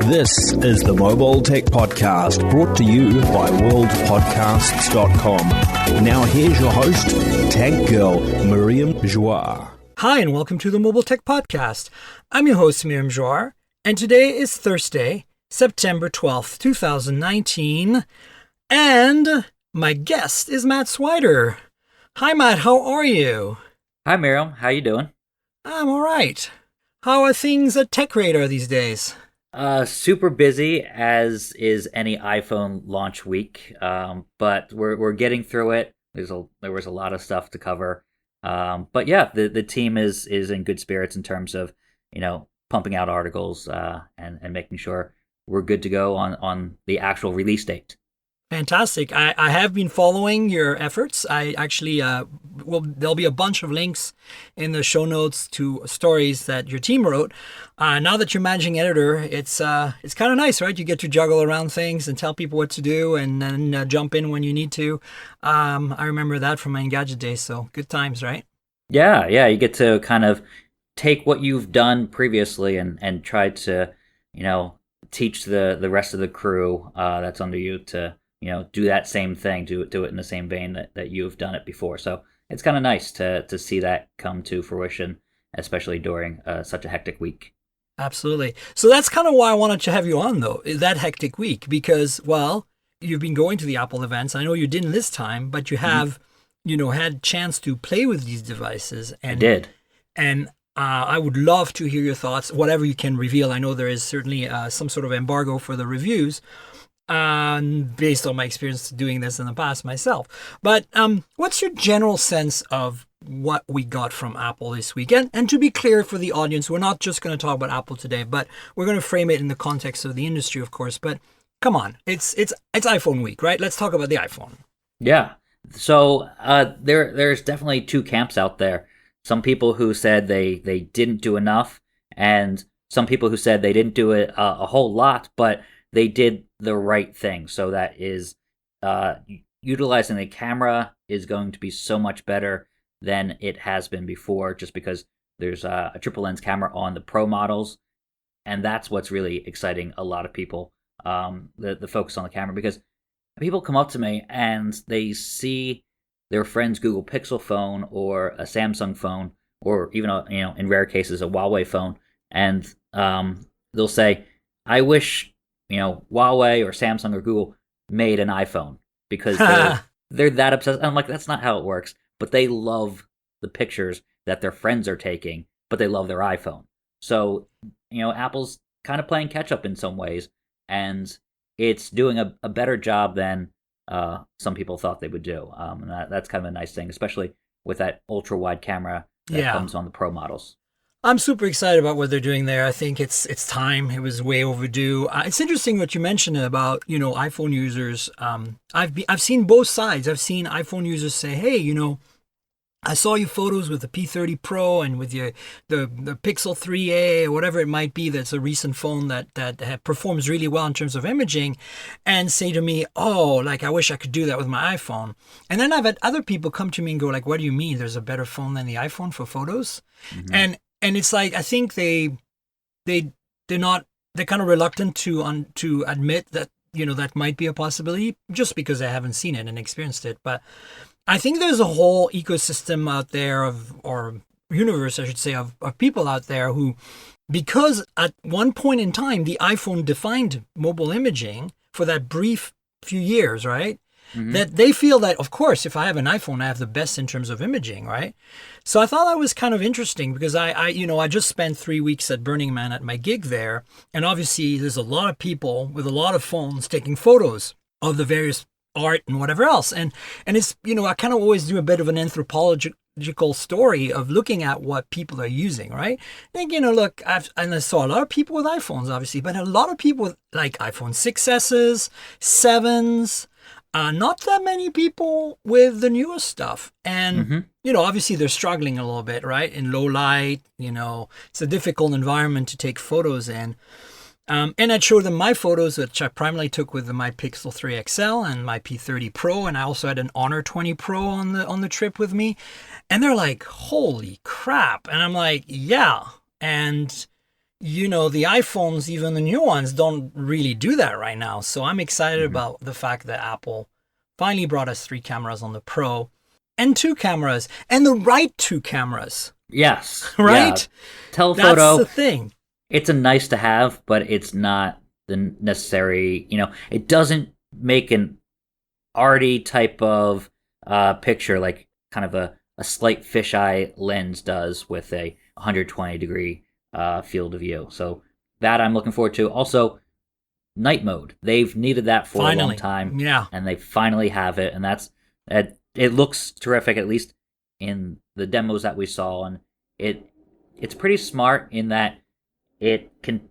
This is the Mobile Tech Podcast, brought to you by worldpodcasts.com. Now here's your host, Tech Girl, Miriam Joire. Hi, and welcome to the Mobile Tech Podcast. I'm your host, Miriam Joire, and today is Thursday, September 12th, 2019, and my guest is Matt Swider. Hi, Matt. How are you? Hi, Miriam. How you doing? I'm all right. How are things at TechRadar these days? Super busy, as is any iPhone launch week. But we're getting through it. There was a lot of stuff to cover. But yeah, the team is in good spirits in terms of, pumping out articles and making sure we're good to go on the actual release date. Fantastic. I have been following your efforts. I actually, there'll be a bunch of links in the show notes to stories that your team wrote. Now that you're managing editor, it's kind of nice, right? You get to juggle around things and tell people what to do and then jump in when you need to. I remember that from my Engadget days, so good times, right? Yeah, you get to kind of take what you've done previously and try to, teach the rest of the crew that's under you to, do that same thing, do it in the same vein that you've done it before. So it's kind of nice to see that come to fruition, especially during such a hectic week. Absolutely. So that's kind of why I wanted to have you on, though, that hectic week, because, well, you've been going to the Apple events. I know you didn't this time, but you have, had chance to play with these devices. And, I did. And I would love to hear your thoughts, whatever you can reveal. I know there is certainly some sort of embargo for the reviews. Based on my experience doing this in the past myself. But what's your general sense of what we got from Apple this weekend? And to be clear for the audience, we're not just going to talk about Apple today, but we're going to frame it in the context of the industry, of course. But come on, it's iPhone week, right? Let's talk about the iPhone. Yeah. So there's definitely two camps out there. Some people who said they didn't do enough, and some people who said they didn't do it a whole lot, but they did the right thing. So that is utilizing the camera is going to be so much better than it has been before, just because there's a triple lens camera on the Pro models, and that's what's really exciting a lot of people, the focus on the camera, because people come up to me and they see their friend's Google Pixel phone or a Samsung phone, or even in rare cases a Huawei phone, and they'll say, "I wish Huawei or Samsung or Google made an iPhone," because they're that obsessed. And I'm like, that's not how it works. But they love the pictures that their friends are taking, but they love their iPhone. So, Apple's kind of playing catch up in some ways, and it's doing a better job than some people thought they would do. And that's kind of a nice thing, especially with that ultra wide camera that comes on the Pro models. I'm super excited about what they're doing there. I think it's time. It was way overdue. It's interesting what you mentioned about, iPhone users. I've seen both sides. I've seen iPhone users say, "Hey, I saw your photos with the P30 Pro and with the Pixel 3a or whatever it might be. That's a recent phone that performs really well in terms of imaging," and say to me, "Oh, I wish I could do that with my iPhone." And then I've had other people come to me and go, "What do you mean? There's a better phone than the iPhone for photos?" Mm-hmm. And it's I think they're kind of reluctant to admit that, that might be a possibility just because they haven't seen it and experienced it. But I think there's a whole ecosystem out there or universe, I should say, of people out there who, because at one point in time, the iPhone defined mobile imaging for that brief few years, right? Mm-hmm. That they feel that, of course, if I have an iPhone, I have the best in terms of imaging, right? So I thought that was kind of interesting because I just spent 3 weeks at Burning Man at my gig there. And obviously there's a lot of people with a lot of phones taking photos of the various art and whatever else. And it's, I kind of always do a bit of an anthropological story of looking at what people are using, right? I think, look, I saw a lot of people with iPhones, obviously, but a lot of people with iPhone 6S's, 7s, not that many people with the newest stuff. And, obviously they're struggling a little bit, right? In low light, it's a difficult environment to take photos in. And I'd show them my photos, which I primarily took with my Pixel 3 XL and my P30 Pro, and I also had an Honor 20 Pro on the trip with me. And they're like, "Holy crap!" And I'm like, "Yeah." And the iPhones, even the new ones, don't really do that right now. So I'm excited about the fact that Apple finally brought us 3 cameras on the Pro and 2 cameras and the right 2 cameras. Yes. Right? Yeah. Telephoto. That's the thing. It's a nice to have, but it's not the necessary, it doesn't make an arty type of picture like kind of a slight fisheye lens does with a 120-degree field of view. So that I'm looking forward to. Also, night mode. They've needed that for a long time. Yeah. And they finally have it. And it looks terrific, at least in the demos that we saw. And it's pretty smart in that it can,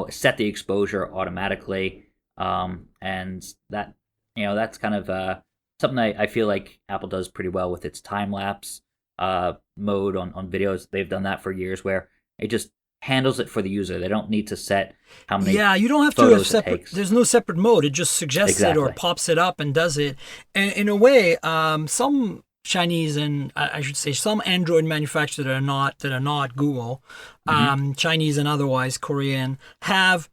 set the exposure automatically. And that, that's kind of something I feel like Apple does pretty well with its time-lapse mode on videos. They've done that for years where it just handles it for the user. They don't need to set how many you don't have to have separate. There's no separate mode. It just suggests it or pops it up and does it. And in a way, some Chinese and I should say some Android manufacturers that are not Google, Chinese and otherwise Korean, have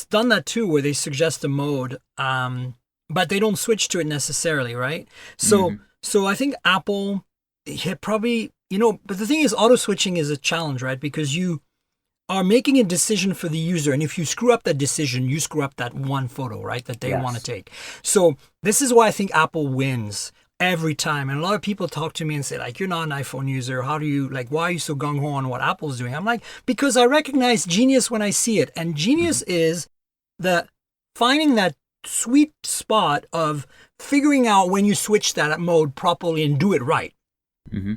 done that too, where they suggest a mode, but they don't switch to it necessarily, right? So I think Apple probably, but the thing is, auto switching is a challenge, right? Because you are making a decision for the user, and if you screw up that decision, you screw up that one photo, right, that they want to take. So this is why I think Apple wins every time. And a lot of people talk to me and say, like, you're not an iPhone user. How do you, why are you so gung-ho on what Apple's doing? I'm like, because I recognize genius when I see it. And genius is finding that sweet spot of figuring out when you switch that mode properly and do it right.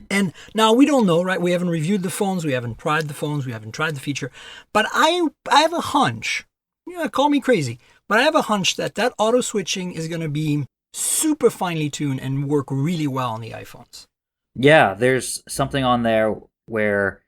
And now we don't know, right? We haven't reviewed the phones. We haven't tried the phones. We haven't tried the feature. But I have a hunch. Call me crazy. But I have a hunch that auto switching is going to be super finely tuned and work really well on the iPhones. Yeah, there's something on there where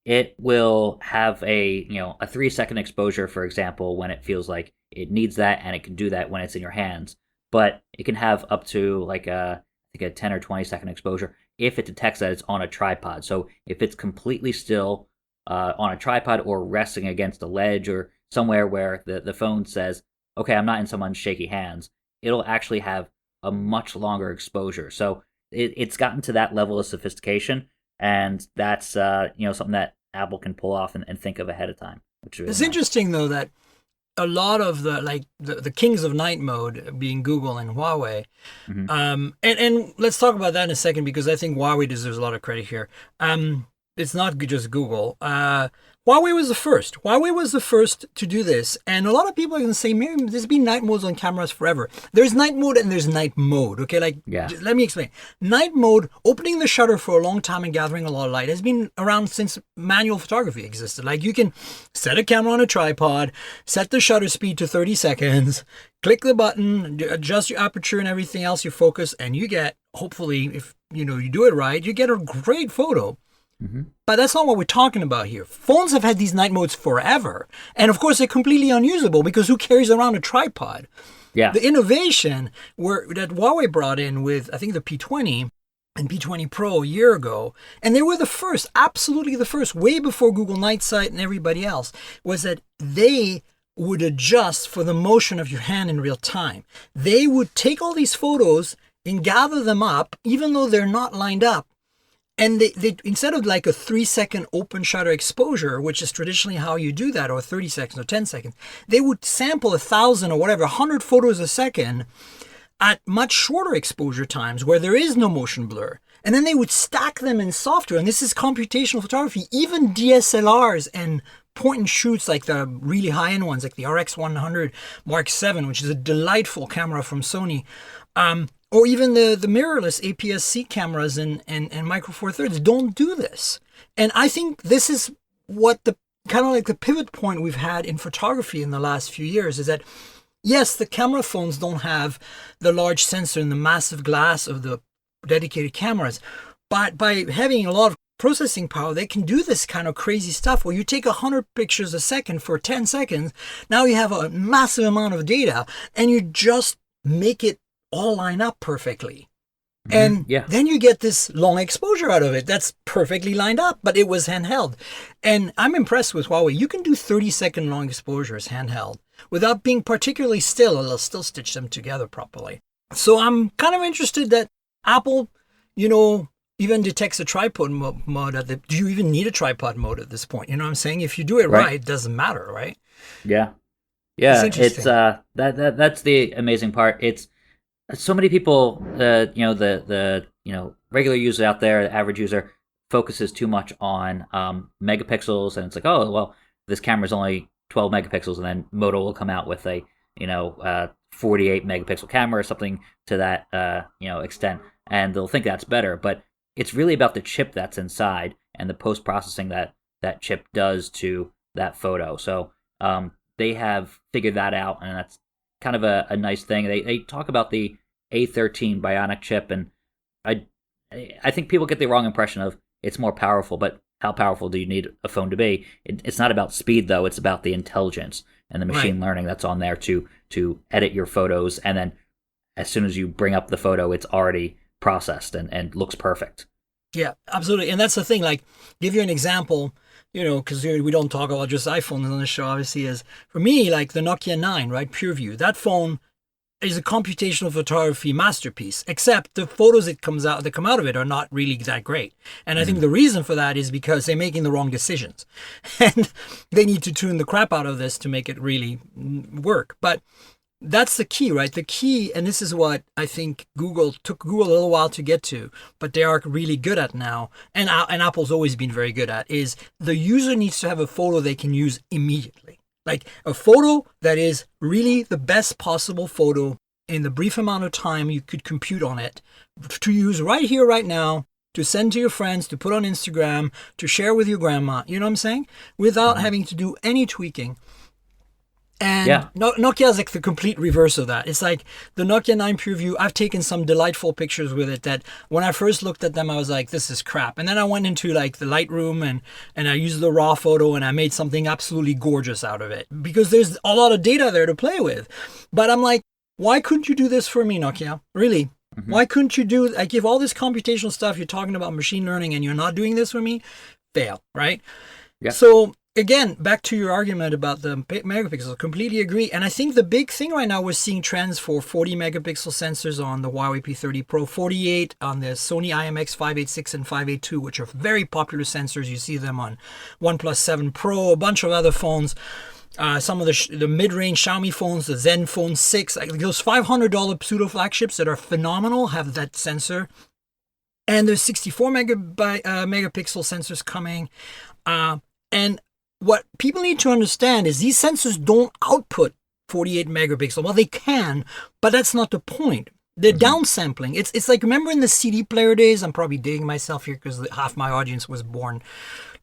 it will have a 3-second exposure, for example, when it feels like it needs that, and it can do that when it's in your hands. But it can have up to a 10 or 20-second exposure if it detects that it's on a tripod. So if it's completely still on a tripod or resting against a ledge or somewhere where the phone says, okay, I'm not in someone's shaky hands, it'll actually have a much longer exposure. So it's gotten to that level of sophistication, and that's something that Apple can pull off and think of ahead of time. Which is it's interesting, though, that a lot of the kings of night mode being Google and Huawei, and let's talk about that in a second, because I think Huawei deserves a lot of credit here. It's not just Google. Huawei was the first. Huawei was the first to do this. And a lot of people are going to say, Miriam, there's been night modes on cameras forever. There's night mode and there's night mode. Okay, let me explain. Night mode, opening the shutter for a long time and gathering a lot of light, has been around since manual photography existed. Like, you can set a camera on a tripod, set the shutter speed to 30 seconds, click the button, adjust your aperture and everything else, your focus, and you get, hopefully, if you do it right, you get a great photo. But that's not what we're talking about here. Phones have had these night modes forever. And of course, they're completely unusable, because who carries around a tripod? Yeah. The innovation that Huawei brought in with, I think, the P20 and P20 Pro a year ago, and they were the first, absolutely the first, way before Google Night Sight and everybody else, was that they would adjust for the motion of your hand in real time. They would take all these photos and gather them up, even though they're not lined up. And they instead of like a 3-second open shutter exposure, which is traditionally how you do that, or 30 seconds or 10 seconds, they would sample 1,000 or whatever, 100 photos a second at much shorter exposure times where there is no motion blur. And then they would stack them in software. And this is computational photography. Even DSLRs and point and shoots, like the really high-end ones, like the RX100 Mark 7, which is a delightful camera from Sony, or even the mirrorless APS-C cameras and Micro Four Thirds don't do this. And I think this is what the kind of like the pivot point we've had in photography in the last few years, is that, yes, the camera phones don't have the large sensor and the massive glass of the dedicated cameras, but by having a lot of processing power, they can do this kind of crazy stuff where you take 100 pictures a second for 10 seconds. Now you have a massive amount of data, and you just make it all line up perfectly. And Yeah. then you get this long exposure out of it. That's perfectly lined up, but it was handheld. And I'm impressed with Huawei. You can do 30-second long exposures handheld without being particularly still, or they'll still stitch them together properly. So I'm kind of interested that Apple, even detects a tripod mode. Do you even need a tripod mode at this point? You know what I'm saying? If you do it right, it doesn't matter, right? Yeah. Yeah, It's that's the amazing part. It's so many people, the regular user out there, the average user, focuses too much on megapixels, and it's like, oh well, this camera's only 12 megapixels, and then Moto will come out with a 48 megapixel camera or something to that extent, and they'll think that's better. But it's really about the chip that's inside and the post processing that chip does to that photo. So they have figured that out, and that's kind of a nice thing. They talk about the A13 Bionic chip, and I think people get the wrong impression of it's more powerful, but how powerful do you need a phone to be? It's not about speed, though. It's about the intelligence and the machine learning that's on there to edit your photos, and then as soon as you bring up the photo, it's already processed and looks perfect. Yeah, absolutely. And that's the thing, like, give you an example, because we don't talk about just iPhones on the show, obviously, is for me, like the Nokia 9, right? PureView. That phone is a computational photography masterpiece, except the photos that come out of it are not really that great. And I think the reason for that is because they're making the wrong decisions. And they need to tune the crap out of this to make it really work. But that's the key, right? The key, and this is what I think took Google a little while to get to, but they are really good at now, and Apple's always been very good at, is the user needs to have a photo they can use immediately. Like a photo that is really the best possible photo in the brief amount of time you could compute on it to use right here, right now, to send to your friends, to put on Instagram, to share with your grandma, you know what I'm saying? Without having to do any tweaking. And Nokia is like the complete reverse of that. It's like the Nokia 9 PureView, I've taken some delightful pictures with it that when I first looked at them, I was like, this is crap. And then I went into like the Lightroom and I used the raw photo and I made something absolutely gorgeous out of it because there's a lot of data there to play with. But I'm like, why couldn't you do this for me, Nokia? Really? Mm-hmm. Why couldn't you do, like, if all this computational stuff, you're talking about machine learning and you're not doing this for me? Fail, right? Yeah. So again, back to your argument about the megapixels, completely agree. And I think the big thing right now, we're seeing trends for 40 megapixel sensors on the Huawei P30 Pro, 48 on the Sony IMX 586 and 582, which are very popular sensors. You see them on OnePlus 7 Pro, a bunch of other phones. Some of the mid-range Xiaomi phones, the Zenfone 6, like those $500 pseudo flagships that are phenomenal have that sensor. And there's 64 megapixel sensors coming. And what people need to understand is these sensors don't output 48 megapixel. Well, they can, but that's not the point. They're downsampling. It's like, remember in the CD player days, I'm probably dating myself here because half my audience was born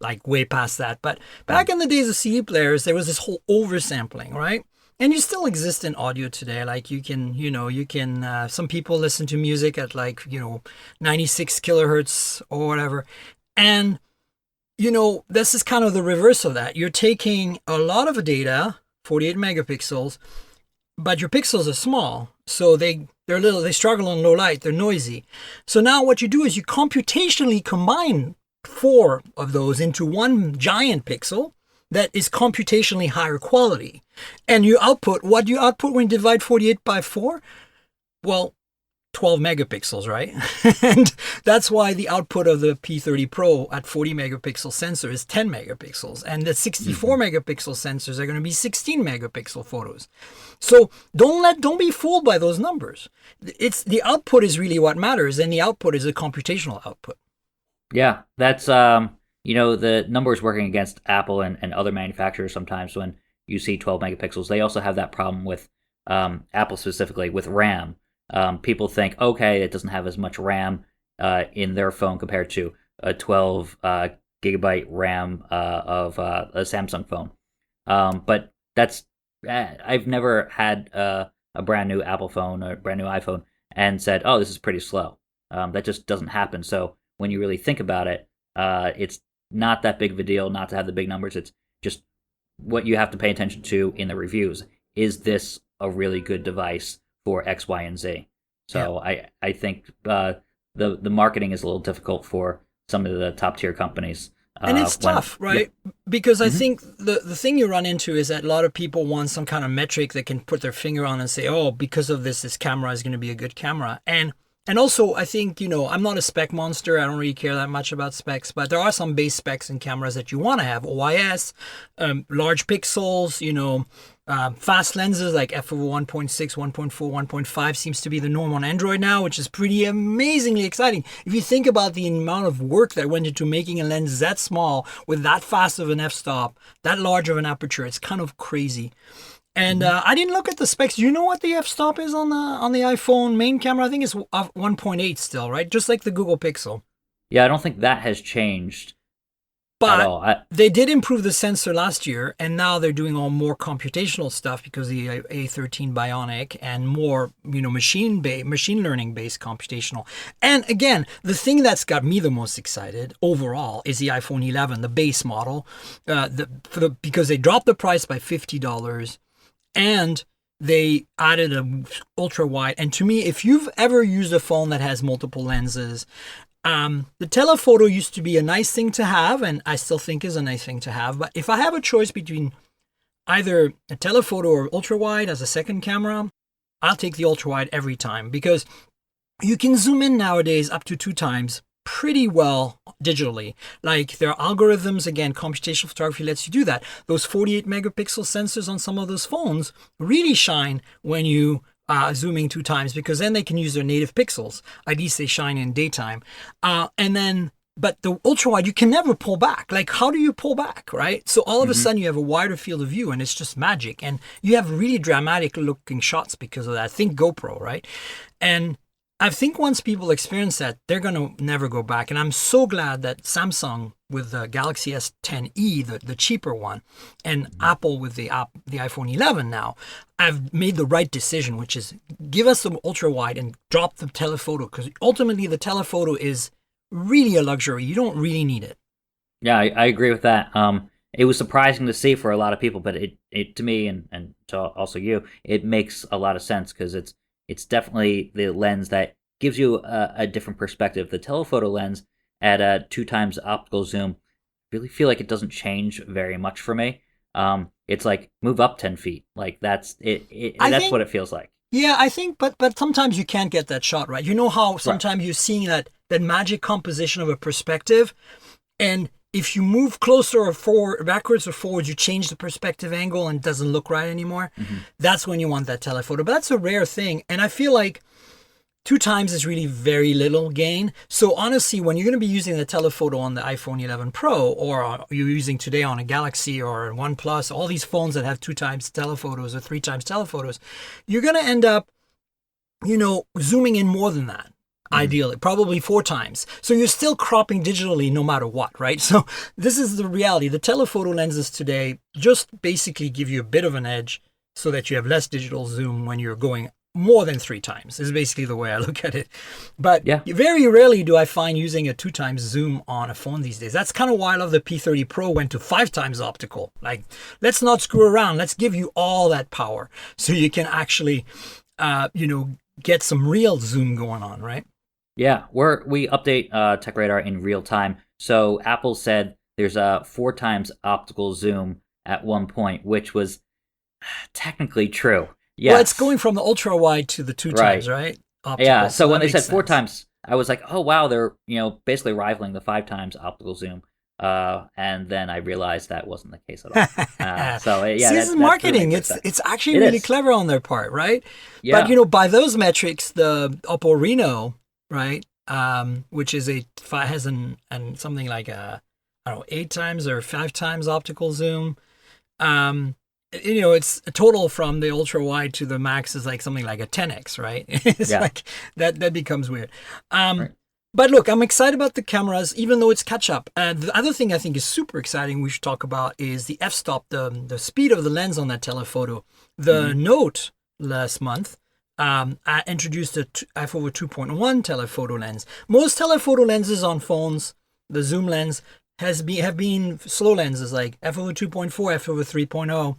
like way past that. But back in the days of CD players, there was this whole oversampling, right? And you still exist in audio today. Like you can, some people listen to music at 96 kilohertz or whatever. And this is kind of the reverse of that. You're taking a lot of data, 48 megapixels, but your pixels are small. So they struggle in low light, they're noisy. So now what you do is you computationally combine 4 of those into one giant pixel that is computationally higher quality. And what do you output when you divide 48 by 4? Well, 12 megapixels, right? And that's why the output of the P30 Pro at 40 megapixel sensor is 10 megapixels. And the 64 megapixel sensors are going to be 16 megapixel photos. So don't be fooled by those numbers. It's the output is really what matters, and the output is a computational output. Yeah, that's the numbers working against Apple and other manufacturers sometimes when you see 12 megapixels. They also have that problem with Apple specifically with RAM. People think, okay, it doesn't have as much RAM in their phone compared to a 12 gigabyte RAM of a Samsung phone. But that's I've never had a brand new Apple phone or a brand new iPhone and said, oh, this is pretty slow. That just doesn't happen. So when you really think about it, it's not that big of a deal not to have the big numbers. It's just what you have to pay attention to in the reviews. Is this a really good device for X, Y, and Z? So yeah. I think the marketing is a little difficult for some of the top tier companies. And it's tough, right? Yeah. Because I think the thing you run into is that a lot of people want some kind of metric they can put their finger on and say, oh, because of this camera is going to be a good camera. And also, I think, I'm not a spec monster. I don't really care that much about specs, but there are some base specs in cameras that you want to have. OIS, large pixels, fast lenses like f/1.6, 1.4, 1.5 seems to be the norm on Android now, which is pretty amazingly exciting. If you think about the amount of work that went into making a lens that small with that fast of an f-stop, that large of an aperture, it's kind of crazy. And I didn't look at the specs. Do you know what the f-stop is on the iPhone main camera? I think it's 1.8 still, right? Just like the Google Pixel. Yeah, I don't think that has changed but at all. They did improve the sensor last year, and now they're doing all more computational stuff because the A13 Bionic and more, machine learning based computational. And again, the thing that's got me the most excited overall is the iPhone 11, the base model, because they dropped the price by $50. And they added an ultra wide. And to me, if you've ever used a phone that has multiple lenses, the telephoto used to be a nice thing to have, and I still think is a nice thing to have. But if I have a choice between either a telephoto or ultra wide as a second camera, I'll take the ultra wide every time, because you can zoom in nowadays up to 2 times pretty well digitally. Like, there are algorithms, again, computational photography lets you do that. Those 48 megapixel sensors on some of those phones really shine when you zooming 2 times, because then they can use their native pixels. At least they shine in daytime. But the ultra wide, you can never pull back. Like, how do you pull back, right? So all of a sudden you have a wider field of view, and it's just magic. And you have really dramatic looking shots because of that. Think GoPro, right? And I think once people experience that, they're going to never go back. And I'm so glad that Samsung with the Galaxy S10e, the cheaper one, and Apple with the iPhone 11 now, have made the right decision, which is give us the ultra wide and drop the telephoto, because ultimately the telephoto is really a luxury. You don't really need it. Yeah, I agree with that. It was surprising to see for a lot of people, but it to me and to also you, it makes a lot of sense, because it's definitely the lens that gives you a different perspective. The telephoto lens at a 2 times optical zoom, really feel like it doesn't change very much for me. It's like move up 10 feet. Like that's it. That's what it feels like. Yeah, I think, but sometimes you can't get that shot right. You know how sometimes you're seeing that magic composition of a perspective, and if you move closer or forward, backwards or forwards, you change the perspective angle and it doesn't look right anymore. That's when you want that telephoto. But that's a rare thing. And I feel like 2 times is really very little gain. So honestly, when you're going to be using the telephoto on the iPhone 11 Pro, or you're using today on a Galaxy or a OnePlus, all these phones that have 2 times telephotos or 3 times telephotos, you're going to end up, zooming in more than that. Ideally, probably 4 times. So you're still cropping digitally no matter what, right? So this is the reality. The telephoto lenses today just basically give you a bit of an edge so that you have less digital zoom when you're going more than 3 times, is basically the way I look at it. But very rarely do I find using a 2 times zoom on a phone these days. That's kind of why I love the P30 Pro went to 5 times optical. Like, let's not screw around. Let's give you all that power so you can actually, get some real zoom going on, right? Yeah, we update TechRadar in real time. So Apple said there's a 4 times optical zoom at one point, which was technically true. Yes. Well, it's going from the ultra wide to the 2 times, right? Optical. Yeah. So when they said 4 times, I was like, oh wow, they're basically rivaling the 5 times optical zoom. And then I realized that wasn't the case at all. So yeah, this is marketing. It's actually really clever on their part, right? Yeah. But by those metrics, the Oppo Reno, right, which is has something like 8 times or 5 times optical zoom. It's a total from the ultra wide to the max is like something like a 10x, right? It's like that becomes weird. Right. But look, I'm excited about the cameras, even though it's catch up. The other thing I think is super exciting we should talk about is the f-stop, the speed of the lens on that telephoto. The Note last month I introduced a f/over 2.1 telephoto lens. Most telephoto lenses on phones, the zoom lens have been slow lenses like f/over 2.4, f/over 3.0.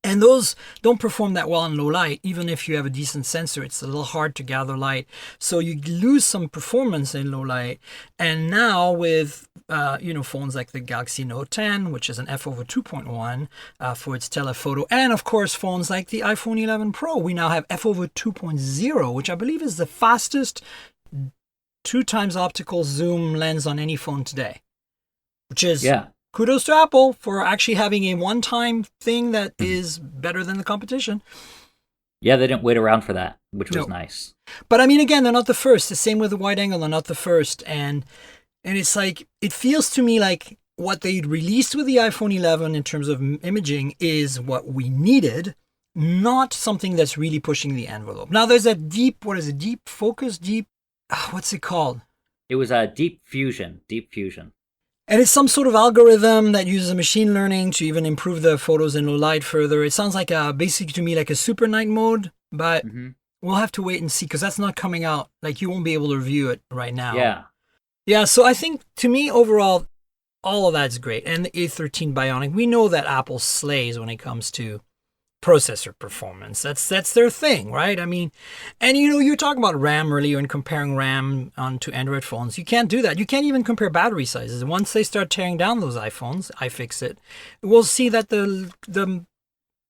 And those don't perform that well in low light. Even if you have a decent sensor, it's a little hard to gather light. So you lose some performance in low light. And now with phones like the Galaxy Note 10, which is an f over 2.1 for its telephoto, and of course phones like the iPhone 11 Pro, we now have f over 2.0, which I believe is the fastest 2x optical zoom lens on any phone today, which is kudos to Apple for actually having a one-time thing that is better than the competition. Yeah, they didn't wait around for that, which was nice. But I mean, again, they're not the first. The same with the wide angle, they're not the first. And it's like, it feels to me like what they released with the iPhone 11 in terms of imaging is what we needed, not something that's really pushing the envelope. Now, there's a deep focus, what's it called? It was deep fusion. And it's some sort of algorithm that uses machine learning to even improve the photos in low light further. It sounds like basically to me like a super night mode, but we'll have to wait and see because that's not coming out. Like you won't be able to review it right now. Yeah. So I think to me overall, all of that's great. And the A13 Bionic, we know that Apple slays when it comes to processor performance. That's their thing, right? I mean, and you were talking about RAM earlier and comparing RAM onto Android phones. You can't do that. You can't even compare battery sizes. Once they start tearing down those iPhones, iFixit, we'll see that the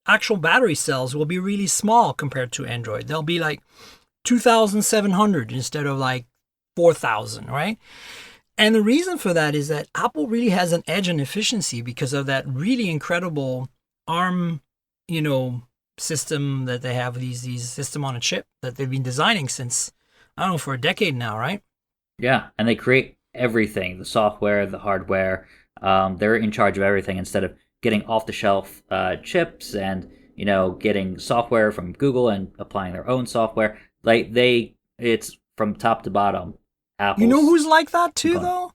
actual battery cells will be really small compared to Android. They'll be like 2,700 instead of like 4,000, right? And the reason for that is that Apple really has an edge in efficiency because of that really incredible ARM system that they have, these system on a chip that they've been designing since, I don't know, for a decade now, right? Yeah, and they create everything, the software, the hardware. They're in charge of everything instead of getting off-the-shelf chips and, getting software from Google and applying their own software. Like, it's from top to bottom. Apple's, you know who's like that too, though?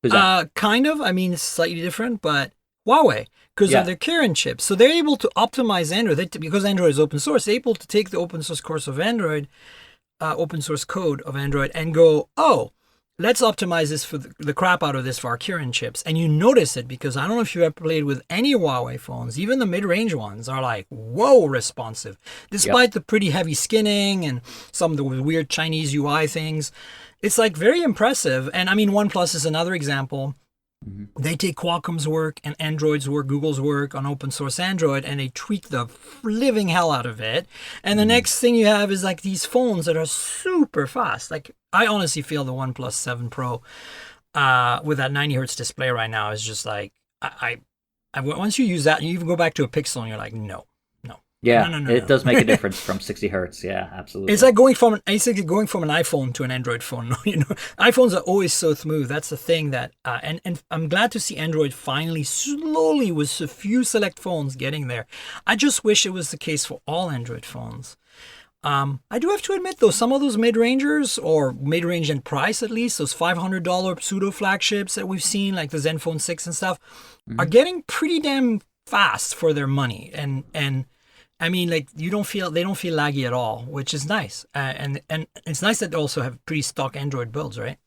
Who's that? Kind of. I mean, it's slightly different, but Huawei, because of their Kirin chips. So they're able to optimize Android. Because Android is open source, they're able to take the open source course of Android, open source code of Android, and go, let's optimize this for the crap out of this for our Kirin chips. And you notice it because I don't know if you ever played with any Huawei phones, even the mid-range ones are like, whoa, responsive. Despite the pretty heavy skinning and some of the weird Chinese UI things. It's like very impressive. And I mean, OnePlus is another example. They take Qualcomm's work and Android's work, Google's work on open source Android, and they tweak the living hell out of it. And the next thing you have is like these phones that are super fast. Like I honestly feel the OnePlus 7 Pro with that 90 hertz display right now is just like, I once you use that, you even go back to a Pixel and you're like, no. Yeah, it does make a difference from 60 hertz. Yeah, absolutely. It's like going from an iPhone to an Android phone. iPhones are always so smooth. That's the thing that, and I'm glad to see Android finally, slowly, with a few select phones getting there. I just wish it was the case for all Android phones. I do have to admit, though, some of those mid-rangers, or mid-range in price at least, those $500 pseudo flagships that we've seen, like the Zenfone 6 and stuff, are getting pretty damn fast for their money, and I mean, like they don't feel laggy at all, which is nice. And it's nice that they also have pretty stock Android builds, right?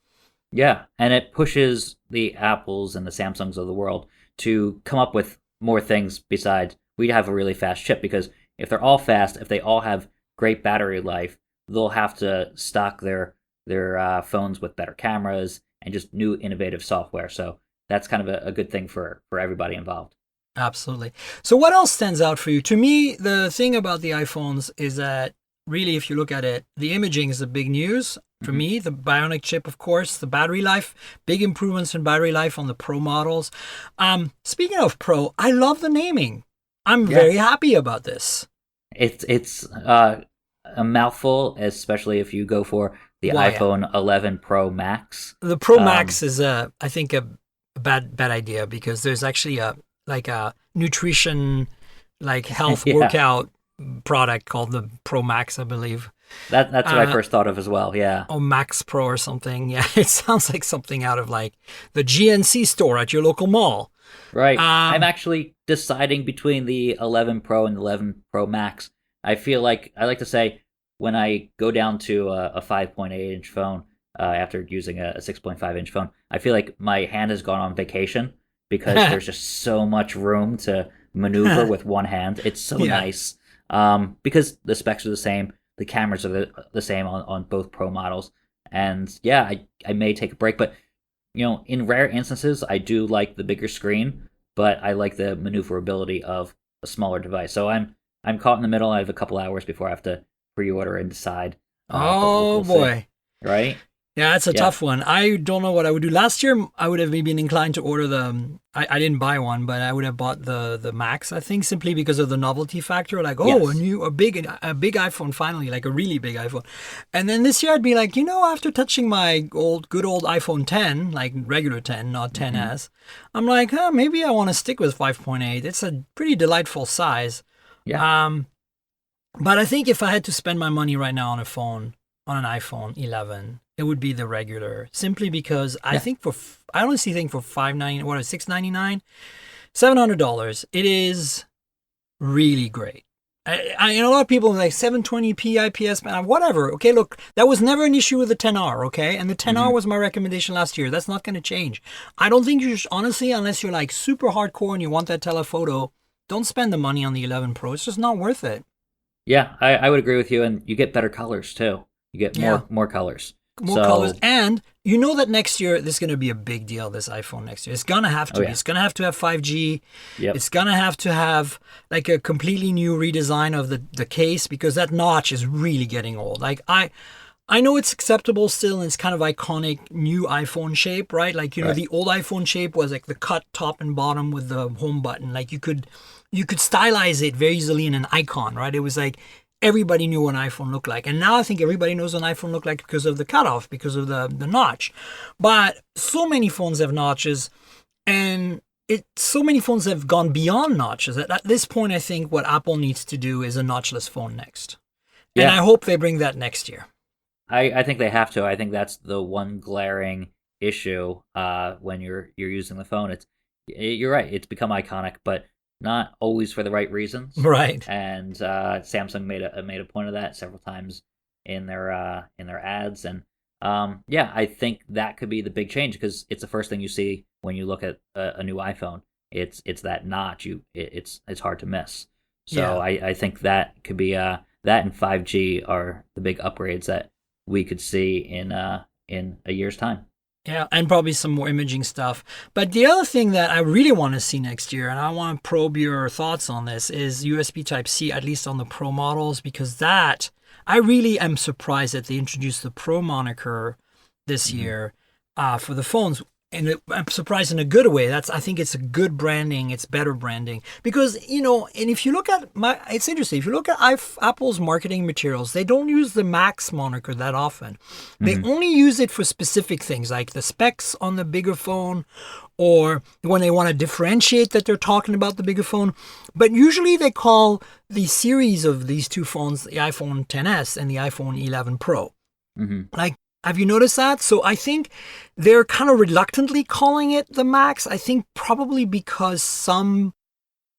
Yeah, and it pushes the Apples and the Samsungs of the world to come up with more things besides we have a really fast chip, because if they're all fast, if they all have great battery life, they'll have to stock their phones with better cameras and just new innovative software. So that's kind of a good thing for everybody involved. Absolutely. So what else stands out for you? To me, the thing about the iPhones is that really, if you look at it, the imaging is the big news. For me, the Bionic chip, of course, the battery life, big improvements in battery life on the Pro models. Speaking of Pro, I love the naming. I'm very happy about this. It's a mouthful, especially if you go for the iPhone 11 Pro Max. The Pro Max is, I think, a bad idea because there's actually a nutrition, like health workout product called the Pro Max, I believe. That's what I first thought of as well, yeah. Oh, Max Pro or something. Yeah, it sounds like something out of like the GNC store at your local mall. Right. I'm actually deciding between the 11 Pro and the 11 Pro Max. I feel like, I like to say, when I go down to a 5.8-inch phone after using a 6.5-inch phone, I feel like my hand has gone on vacation because there's just so much room to maneuver with one hand. It's so nice. Because the specs are the same, the cameras are the same on both Pro models. And yeah, I may take a break, but in rare instances, I do like the bigger screen, but I like the maneuverability of a smaller device. So I'm caught in the middle. I have a couple hours before I have to pre-order and decide. Oh boy! Right? Yeah, that's a tough one. I don't know what I would do. Last year, I would have maybe been inclined to order the. I didn't buy one, but I would have bought the Max. I think simply because of the novelty factor. Like, a big iPhone finally, like a really big iPhone. And then this year, I'd be like, after touching my good old iPhone 10, like regular 10, not 10s, I'm like, maybe I want to stick with 5.8. It's a pretty delightful size. Yeah. But I think if I had to spend my money right now on an iPhone 11, it would be the regular, simply because I honestly think for $699, $700, it is really great. A lot of people are like 720p IPS, whatever. Okay, look, that was never an issue with the 10R, okay? And the 10R was my recommendation last year. That's not going to change. I don't think you should, honestly, unless you're like super hardcore and you want that telephoto, don't spend the money on the 11 Pro. It's just not worth it. Yeah, I would agree with you, and you get better colors too. You get more colors. More colors, and you know that next year this is going to be a big deal. This iPhone next year, it's going to have to be. It's going to have 5G. Yep. It's going to have like a completely new redesign of the case, because that notch is really getting old. Like I know it's acceptable still, and it's kind of iconic new iPhone shape, right? Like the old iPhone shape was like the cut top and bottom with the home button. Like you could stylize it very easily in an icon, right? It was like everybody knew what an iPhone looked like. And now I think everybody knows what an iPhone looked like because of the cutoff, because of the notch. But so many phones have notches, and so many phones have gone beyond notches. At this point, I think what Apple needs to do is a notchless phone next. And I hope they bring that next year. I think they have to. I think that's the one glaring issue when you're using the phone. You're right. It's become iconic, but not always for the right reasons. Right. And Samsung made a point of that several times in their ads. And I think that could be the big change, because it's the first thing you see when you look at a new iPhone. It's that notch. It's hard to miss. So I think that could be that, and 5G are the big upgrades that we could see in a year's time. Yeah, and probably some more imaging stuff. But the other thing that I really want to see next year, and I want to probe your thoughts on this, is USB Type-C, at least on the Pro models, because that, I really am surprised that they introduced the Pro moniker this year for the phones. And I'm surprised in a good way. I think it's a good branding. It's better branding because, and if you look at it's interesting. If you look at Apple's marketing materials, they don't use the Max moniker that often. They only use it for specific things like the specs on the bigger phone, or when they want to differentiate that they're talking about the bigger phone. But usually they call the series of these two phones the iPhone XS and the iPhone 11 Pro. Like, have you noticed that? So I think they're kind of reluctantly calling it the Max. I think probably because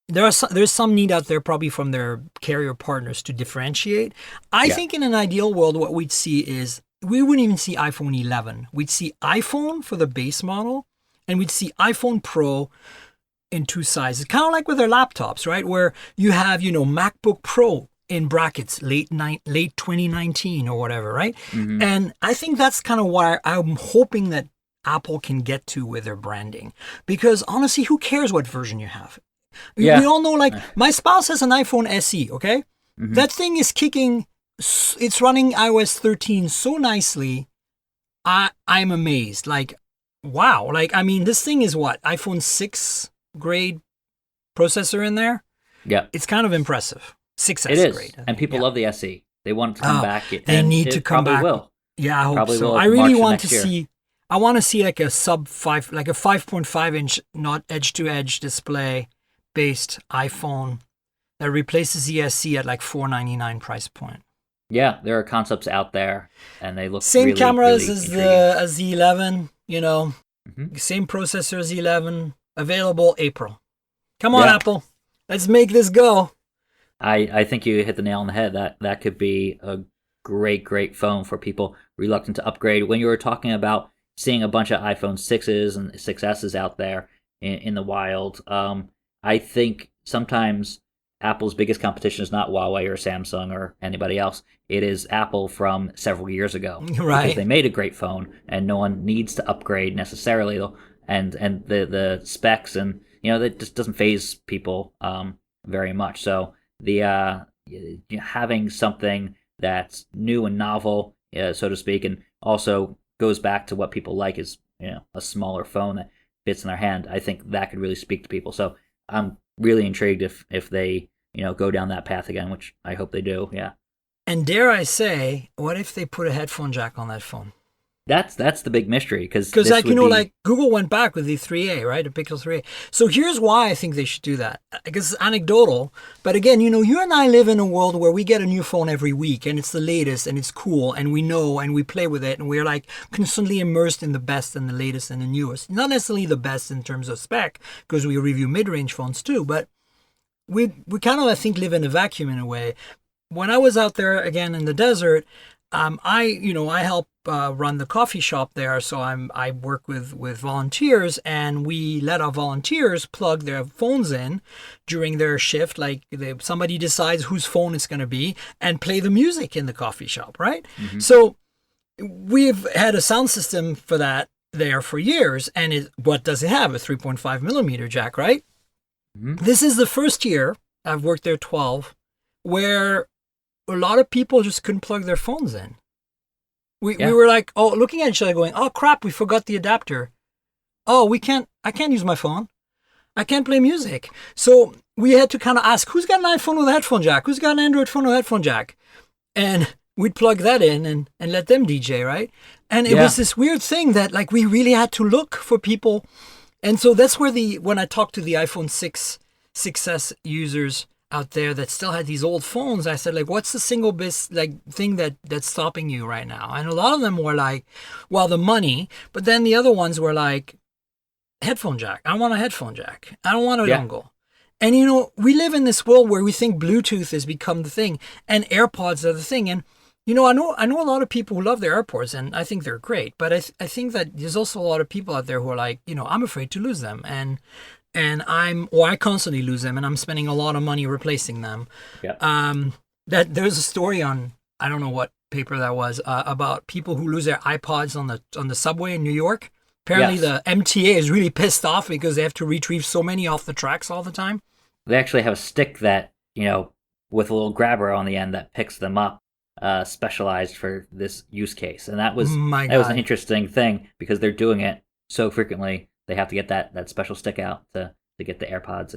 there's some need out there probably from their carrier partners to differentiate. I think in an ideal world, what we'd see is we wouldn't even see iPhone 11. We'd see iPhone for the base model, and we'd see iPhone Pro in two sizes, kind of like with their laptops, right? Where you have, MacBook Pro in brackets, late 2019 or whatever, right? And I think that's kind of why I'm hoping that Apple can get to with their branding. Because honestly, who cares what version you have? We all know, like, my spouse has an iPhone SE, okay? That thing is kicking, it's running iOS 13 so nicely, I'm amazed. Like, wow. Like, I mean, this thing is what? iPhone 6 grade processor in there? Yeah. It's kind of impressive. 6S it is, grade. And people love the SE. They want it to come back. They need to come back. Will. Yeah, I hope probably so. Will I really March want to year. see. I want to see like a sub 5, like a 5.5 inch, not edge to edge display based iPhone that replaces the SE at like $499 price point. Yeah, there are concepts out there, and they look same really, cameras really as the 11. Same processor as the 11. Available April. Come on, Apple. Let's make this go. I think you hit the nail on the head. That could be a great phone for people reluctant to upgrade. When you were talking about seeing a bunch of iPhone 6s and 6Ss out there in the wild, I think sometimes Apple's biggest competition is not Huawei or Samsung or anybody else. It is Apple from several years ago. Right. Because they made a great phone and no one needs to upgrade necessarily. And the specs and, that just doesn't faze people very much. So the having something that's new and novel, so to speak, and also goes back to what people like is, a smaller phone that fits in their hand. I think that could really speak to people. So I'm really intrigued if they go down that path again, which I hope they do. Yeah. And dare I say, what if they put a headphone jack on that phone? That's the big mystery because like Google went back with the 3A, right? The Pixel 3A. So here's why I think they should do that. I guess it's anecdotal, but again, you and I live in a world where we get a new phone every week and it's the latest and it's cool and we know and we play with it and we're like constantly immersed in the best and the latest and the newest. Not necessarily the best in terms of spec because we review mid-range phones too, but we kind of, I think, live in a vacuum in a way. When I was out there again in the desert, I help run the coffee shop there, so I work with volunteers, and we let our volunteers plug their phones in during their shift. Like somebody decides whose phone it's going to be, and play the music in the coffee shop, right? Mm-hmm. So we've had a sound system for that there for years, and what does it have? A 3.5 millimeter jack, right? Mm-hmm. This is the first year I've worked there 12, where a lot of people just couldn't plug their phones in. We were like, looking at each other going, oh crap, we forgot the adapter. Oh, I can't use my phone. I can't play music. So we had to kind of ask, who's got an iPhone with a headphone jack? Who's got an Android phone with a headphone jack? And we'd plug that in and let them DJ, right? And it was this weird thing that like we really had to look for people. And so that's where when I talked to the iPhone 6S users out there that still had these old phones, I said, like, what's the single best thing that's stopping you right now? And a lot of them were like, well, the money, but then the other ones were like, headphone jack. I want a headphone jack. I don't want a dongle. And we live in this world where we think Bluetooth has become the thing and AirPods are the thing. And I know a lot of people who love their AirPods and I think they're great, but I think that there's also a lot of people out there who are like, I'm afraid to lose them. And I constantly lose them, and I'm spending a lot of money replacing them. Yeah. That there's a story on, I don't know what paper that was, about people who lose their iPods on the subway in New York. Apparently, the MTA is really pissed off because they have to retrieve so many off the tracks all the time. They actually have a stick that with a little grabber on the end that picks them up, specialized for this use case, and that was an interesting thing because they're doing it so frequently. They have to get that special stick out to get the AirPods.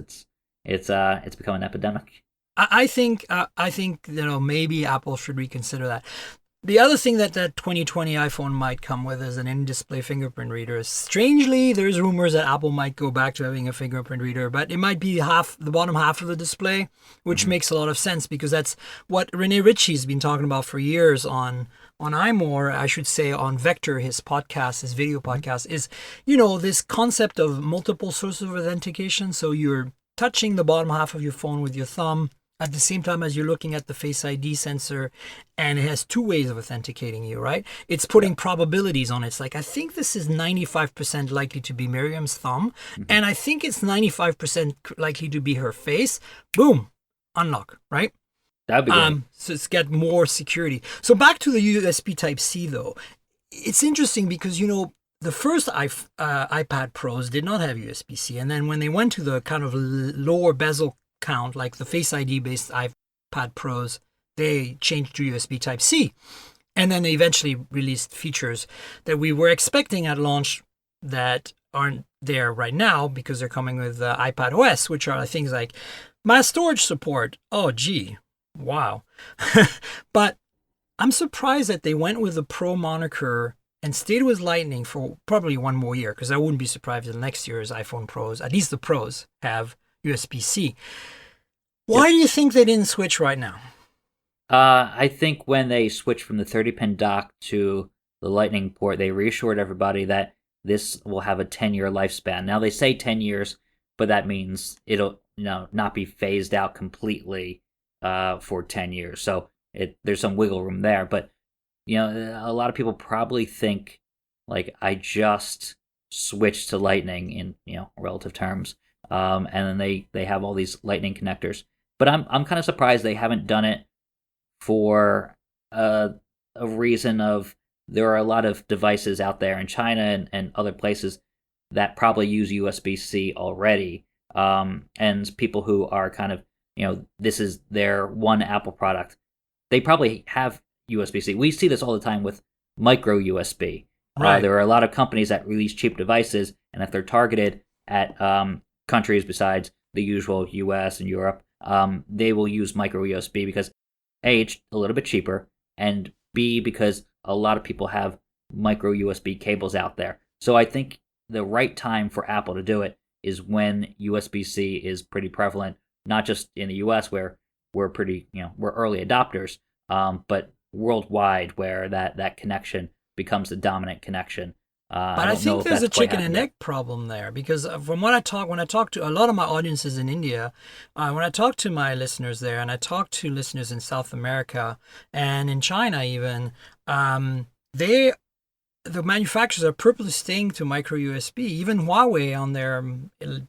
It's become an epidemic. I think maybe Apple should reconsider that. The other thing that 2020 iPhone might come with is an in-display fingerprint reader. Strangely, there's rumors that Apple might go back to having a fingerprint reader, but it might be the bottom half of the display, which makes a lot of sense because that's what Rene Ritchie's been talking about for years on iMore, I should say, on Vector, his video podcast, is, this concept of multiple sources of authentication. So you're touching the bottom half of your phone with your thumb at the same time as you're looking at the Face ID sensor, and it has two ways of authenticating you, right? It's putting probabilities on it. It's like, I think this is 95% likely to be Miriam's thumb, and I think it's 95% likely to be her face. Boom, unlock, right? That'd be great. So it's got more security. So back to the USB Type-C, though. It's interesting because, the first iPad Pros did not have USB-C, and then when they went to the kind of lower bezel count, like the Face ID-based iPad Pros, they changed to USB Type-C. And then they eventually released features that we were expecting at launch that aren't there right now because they're coming with iPad OS, which are things like mass storage support. Oh, gee. Wow. But I'm surprised that they went with the Pro moniker and stayed with Lightning for probably one more year, because I wouldn't be surprised if next year's iPhone Pros, at least the Pros, have USB-C. Why do you think they didn't switch right now? I think when they switched from the 30-pin dock to the Lightning port, they reassured everybody that this will have a 10-year lifespan. Now, they say 10 years, but that means it'll not be phased out completely for 10 years. So there's some wiggle room there. But, a lot of people probably think, like, I just switched to Lightning in, relative terms, and then they have all these Lightning connectors. But I'm kind of surprised they haven't done it for a reason of there are a lot of devices out there in China and other places that probably use USB-C already, and people who are kind of, this is their one Apple product, they probably have USB-C. We see this all the time with micro USB. Right. There are a lot of companies that release cheap devices, and if they're targeted at countries besides the usual US and Europe, they will use micro USB because A, it's a little bit cheaper, and B, because a lot of people have micro USB cables out there. So I think the right time for Apple to do it is when USB-C is pretty prevalent, not just in the US where we're pretty, we're early adopters, but worldwide where that connection becomes the dominant connection. But I think there's a chicken and egg problem there, because from when I talk to a lot of my audiences in India, when I talk to my listeners there, and I talk to listeners in South America and in China even, the manufacturers are purposely staying to micro USB. Even Huawei on their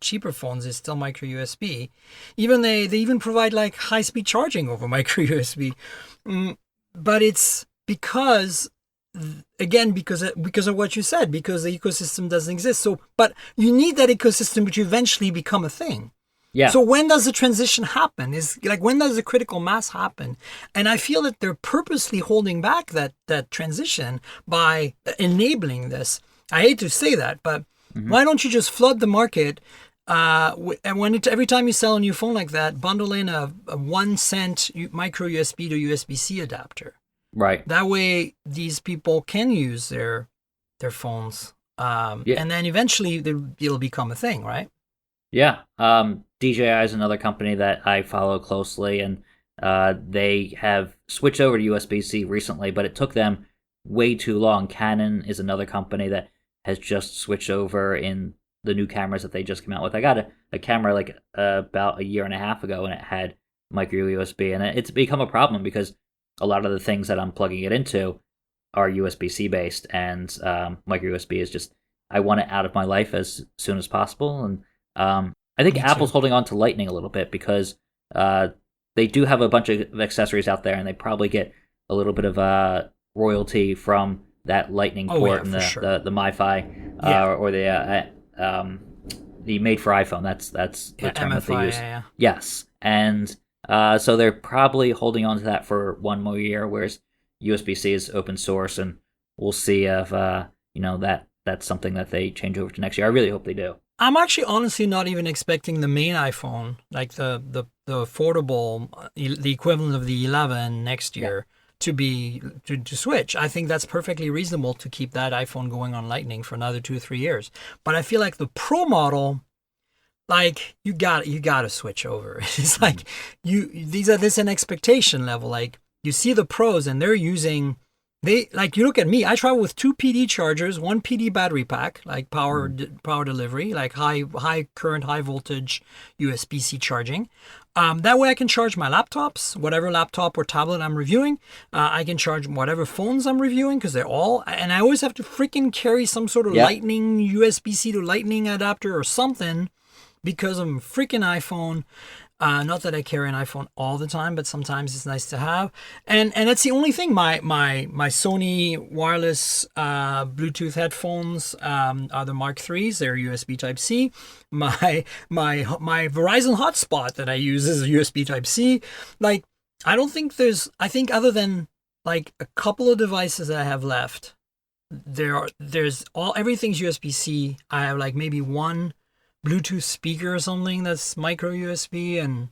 cheaper phones is still micro USB. Even they even provide like high speed charging over micro USB. But it's because of what you said, because the ecosystem doesn't exist. So, but you need that ecosystem to eventually become a thing. Yeah. So when does the transition happen? When does the critical mass happen? And I feel that they're purposely holding back that transition by enabling this. I hate to say that, but why don't you just flood the market? And every time you sell a new phone like that, bundle in a 1 cent micro USB to USB-C adapter. Right. That way, these people can use their phones, and then eventually it'll become a thing, right? Yeah. DJI is another company that I follow closely, and they have switched over to USB-C recently, but it took them way too long. Canon is another company that has just switched over in the new cameras that they just came out with. I got a camera like about a year and a half ago, and it had micro USB, and it's become a problem because a lot of the things that I'm plugging it into are USB-C based, and micro USB is just, I want it out of my life as soon as possible. And I think Apple's holding on to Lightning a little bit because they do have a bunch of accessories out there, and they probably get a little bit of royalty from that Lightning port and the MiFi or the made for iPhone. That's the term MFI, that they use. Yeah. Yes, and so they're probably holding on to that for one more year, whereas USB-C is open source, and we'll see if that's something that they change over to next year. I really hope they do. I'm actually honestly not even expecting the main iPhone, like the affordable, the equivalent of the 11 next year, to switch. I think that's perfectly reasonable to keep that iPhone going on Lightning for another 2 or 3 years. But I feel like the Pro model, like you got to switch over. It's like there's an expectation level. Like you see the pros, and they're using. You look at me, I travel with 2 PD chargers, 1 PD battery pack, like power delivery, like high current, high voltage USB-C charging. That way I can charge my laptops, whatever laptop or tablet I'm reviewing. I can charge whatever phones I'm reviewing, because they're all, and I always have to freaking carry some sort of Lightning, USB-C to Lightning adapter or something because of a freaking iPhone. Not that I carry an iPhone all the time, but sometimes it's nice to have. And that's the only thing. My Sony wireless Bluetooth headphones are the Mark IIIs. They're USB Type-C. My Verizon hotspot that I use is a USB Type-C. Like, I think other than like a couple of devices that I have left, everything's USB-C. I have like maybe one Bluetooth speaker or something that's micro USB, and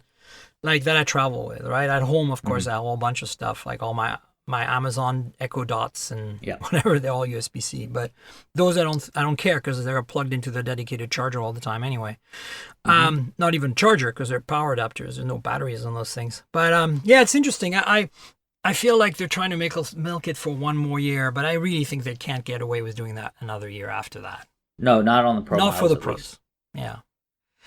like that I travel with, right? At home, of course, I have a whole bunch of stuff, like all my Amazon Echo Dots and whatever, they're all USB-C. But those I don't care, because they're plugged into the dedicated charger all the time anyway. Not even charger, because they're power adapters. There's no batteries on those things. But it's interesting. I feel like they're trying to milk it for one more year, but I really think they can't get away with doing that another year after that. No, not on the Pro. Not for the pros. Least. Yeah.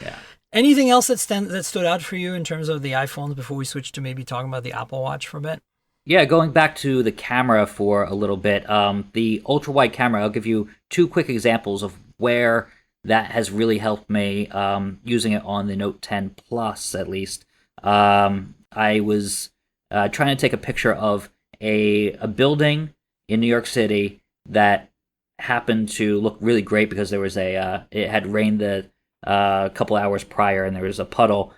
Yeah. Anything else that stood out for you in terms of the iPhones before we switch to maybe talking about the Apple Watch for a bit? Yeah, going back to the camera for a little bit. The ultra wide camera, I'll give you 2 quick examples of where that has really helped me using it on the Note 10 Plus, at least. I was trying to take a picture of a building in New York City that happened to look really great because there was it had rained a couple hours prior, and there was a puddle,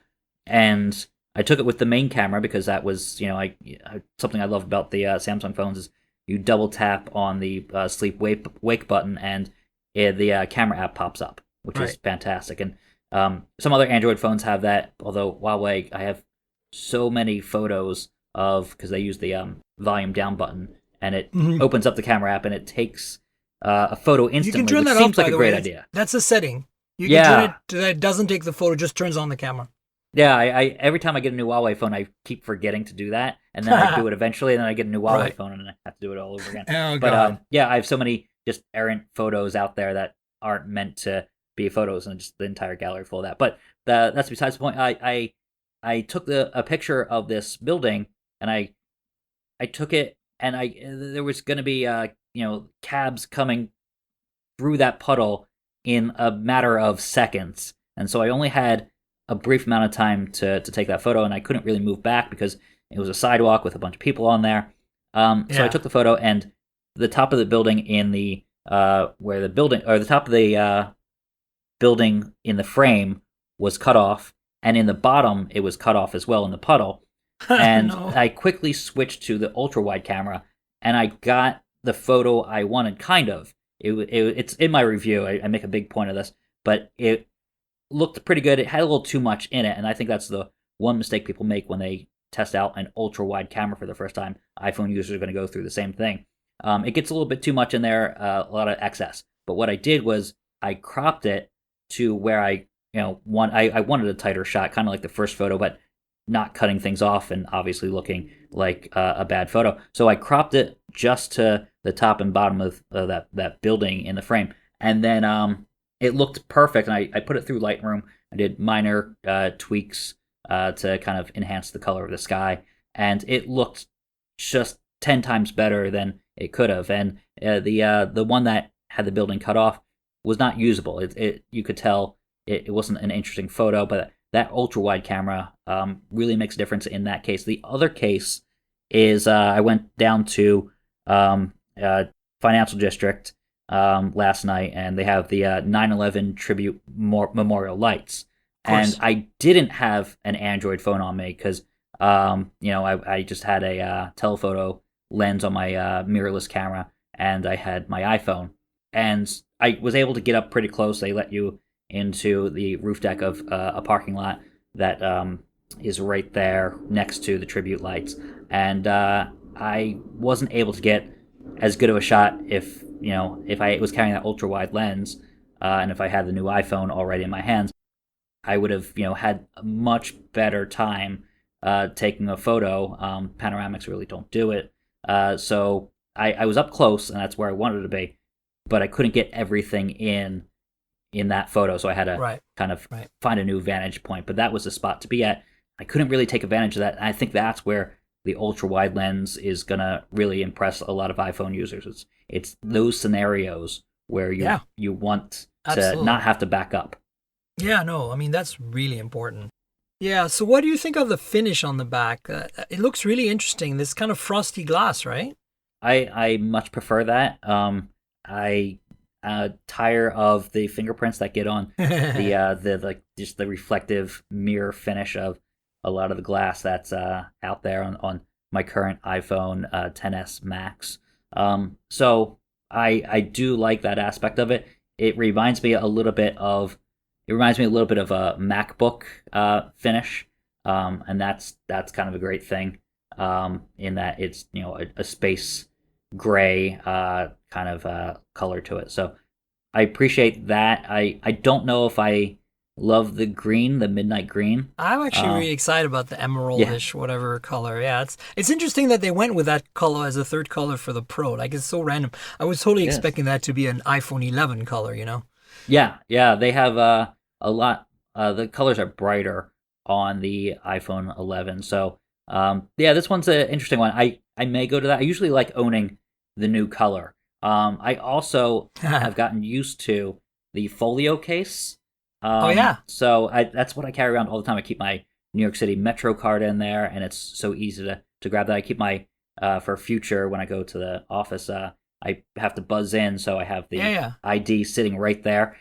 and I took it with the main camera because that was, something I love about the Samsung phones is you double tap on the sleep wake button, and the camera app pops up, which is fantastic. And some other Android phones have that, although Huawei, I have so many photos of, because they use the volume down button, and it opens up the camera app and it takes a photo instantly, You can turn which that seems off, like by a the great way. idea. That's a setting. You can turn it to that it doesn't take the photo, just turns on the camera. Yeah, I every time I get a new Huawei phone, I keep forgetting to do that, and then I do it eventually, and then I get a new Huawei phone, and I have to do it all over again. Oh, but God. I have so many just errant photos out there that aren't meant to be photos, and just the entire gallery full of that. But that's besides the point. I took a picture of this building, and I took it, and there was going to be cabs coming through that puddle in a matter of seconds, and so I only had a brief amount of time to take that photo, and I couldn't really move back because it was a sidewalk with a bunch of people on there. So I took the photo, and the top of the building in the the top of the building in the frame was cut off, and in the bottom it was cut off as well in the puddle. And I quickly switched to the ultra wide camera, and I got the photo I wanted. Kind of. It's in my review. I make a big point of this, but it looked pretty good. It had a little too much in it, and I think that's the one mistake people make when they test out an ultra-wide camera for the first time. iPhone users are going to go through the same thing. It gets a little bit too much in there, a lot of excess. But what I did was I cropped it to where I wanted a tighter shot, kind of like the first photo, but not cutting things off and obviously looking like a bad photo. So I cropped it just to the top and bottom of that building in the frame, and then it looked perfect, and I put it through Lightroom. I did minor tweaks to kind of enhance the color of the sky, and it looked just 10 times better than it could have. And the one that had the building cut off was not usable. You could tell it wasn't an interesting photo, but that ultra-wide camera really makes a difference in that case. The other case is I went down to Financial District last night, and they have the 9/11 tribute memorial lights. And I didn't have an Android phone on me because, I just had a telephoto lens on my mirrorless camera, and I had my iPhone. And I was able to get up pretty close. They let you into the roof deck of a parking lot that is right there next to the tribute lights. And I wasn't able to get as good of a shot if I was carrying that ultra wide lens, and if I had the new iPhone already in my hands. I would have had a much better time taking a photo. Panoramics really don't do it. So I was up close, and that's where I wanted to be, but I couldn't get everything in that photo, so I had to find a new vantage point. But that was the spot to be at. I couldn't really take advantage of that, and I think that's where the ultra-wide lens is going to really impress a lot of iPhone users. It's those scenarios where you want to not have to back up. Yeah, no, I mean, that's really important. Yeah, so what do you think of the finish on the back? It looks really interesting, this kind of frosty glass, right? I much prefer that. I tire of the fingerprints that get on just the reflective mirror finish of a lot of the glass that's out there on my current iPhone XS Max. So I do like that aspect of it. It reminds me a little bit of a MacBook finish, and that's kind of a great thing in that it's a space gray kind of color to it. So I appreciate that. I don't know if I love the green, the midnight green. I'm actually really excited about the emeraldish whatever color. Yeah, it's interesting that they went with that color as a third color for the Pro. Like, it's so random. I was totally expecting that to be an iPhone 11 color, Yeah, they have a lot. The colors are brighter on the iPhone 11. So this one's an interesting one. I may go to that. I usually like owning the new color. I also have gotten used to the folio case. Oh yeah. So that's what I carry around all the time. I keep my New York City Metro card in there, and it's so easy to grab that. I keep my for future when I go to the office. I have to buzz in, so I have the ID sitting right there.